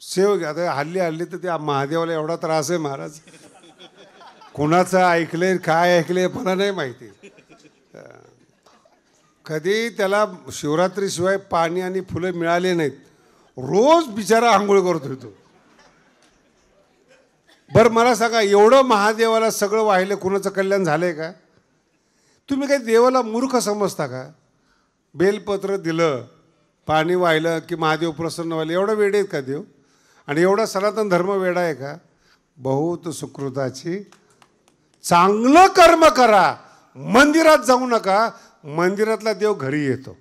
Speaker 4: सेव घ्या. आता हल्ली तर त्या महादेवाला एवढा त्रास आहे महाराज, कुणाचं ऐकलंय काय ऐकलंय मला नाही माहिती. कधी त्याला शिवरात्रीशिवाय पाणी आणि फुलं मिळाले नाहीत. रोज बिचारा आंघोळ करतोय तो. बरं मला सांगा, एवढं महादेवाला सगळं वाहिलं, कुणाचं कल्याण झालंय का? तुम्ही काही देवाला मूर्ख समजता का? बेलपत्र दिलं, पाणी वाहिलं की महादेव प्रसन्न व्हायला, एवढं वेड आहेत का देव? आणि एवढा सनातन धर्म वेडा आहे का? बहुत सुकृताची. चांगलं कर्म करा, मंदिरात जाऊ नका, मंदिरातला देव घरी येतो.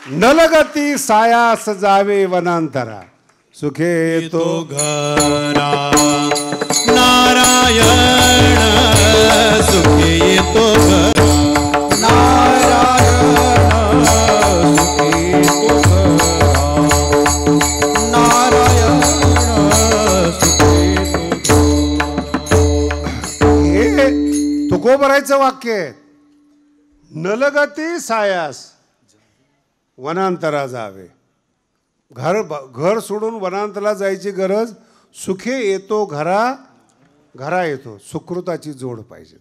Speaker 4: नलगती सायास जावे वनांतरा, सुखे येतो
Speaker 2: घरा. नारायण सुखे येतो घरा.
Speaker 3: नारायण सुखी तुझा, नारायण सुखी तुझा.
Speaker 4: हे तुकोबरायचं वाक्य आहे. नलगती सायास वनांतरा जावे. घर सोडून वनांतराला जायची गरज. सुखे येतो घरा, घरा येतो. सुकृताची जोड पाहिजे.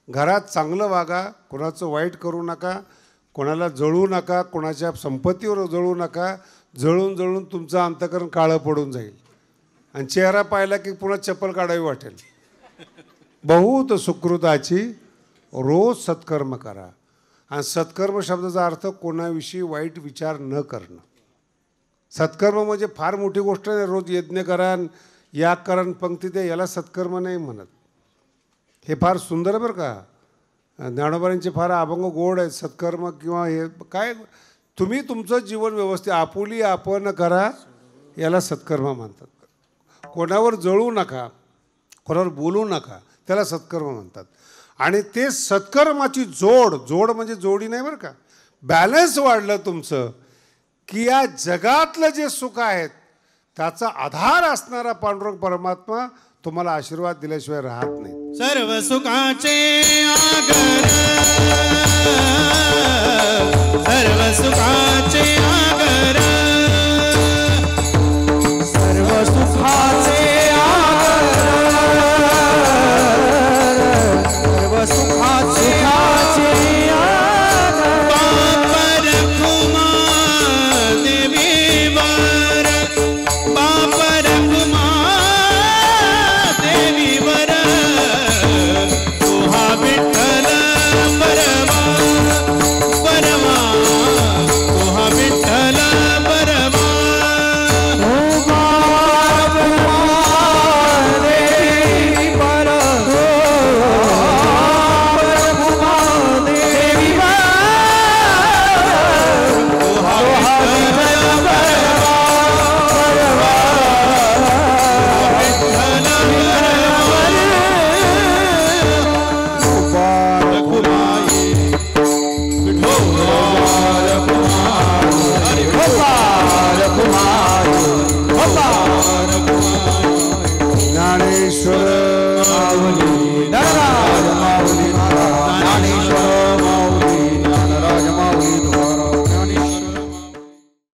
Speaker 4: घरात चांगलं वागा, कोणाचं वाईट करू नका, कोणाला जळू नका, कोणाच्या संपत्तीवर जळू नका. जळून जळून तुमचं अंतकरण काळं पडून जाईल आणि चेहरा पाहिला की पुन्हा चप्पल काढावी वाटेल. बहुत सुकृताची. रोज सत्कर्म करा. आणि सत्कर्म शब्दाचा अर्थ कोणाविषयी वाईट विचार न करणं. सत्कर्म म्हणजे फार मोठी गोष्ट नाही. रोज यज्ञ करा, याग करा, पंक्ती द्या, याला सत्कर्म नाही म्हणत. हे फार सुंदर बरं का. ज्ञानोबांचे फार अभंग गोड आहेत. सत्कर्म किंवा हे काय, तुम्ही तुमचं जीवन व्यवस्थित आपुली आपण करा, याला सत्कर्म म्हणतात. कोणावर जळू नका, कोणावर बोलू नका, त्याला सत्कर्म म्हणतात. आणि ते सत्कर्माची जोड, जोड म्हणजे जोडी नाही बरं का, बॅलन्स वाढलं तुमचं की या जगातलं जे सुख आहेत त्याचा आधार असणारा पांडुरंग परमात्मा तुम्हाला आशीर्वाद दिल्याशिवाय राहत नाही.
Speaker 2: सर्व सुखाचे आगर, सर्व सुखाचे आगर.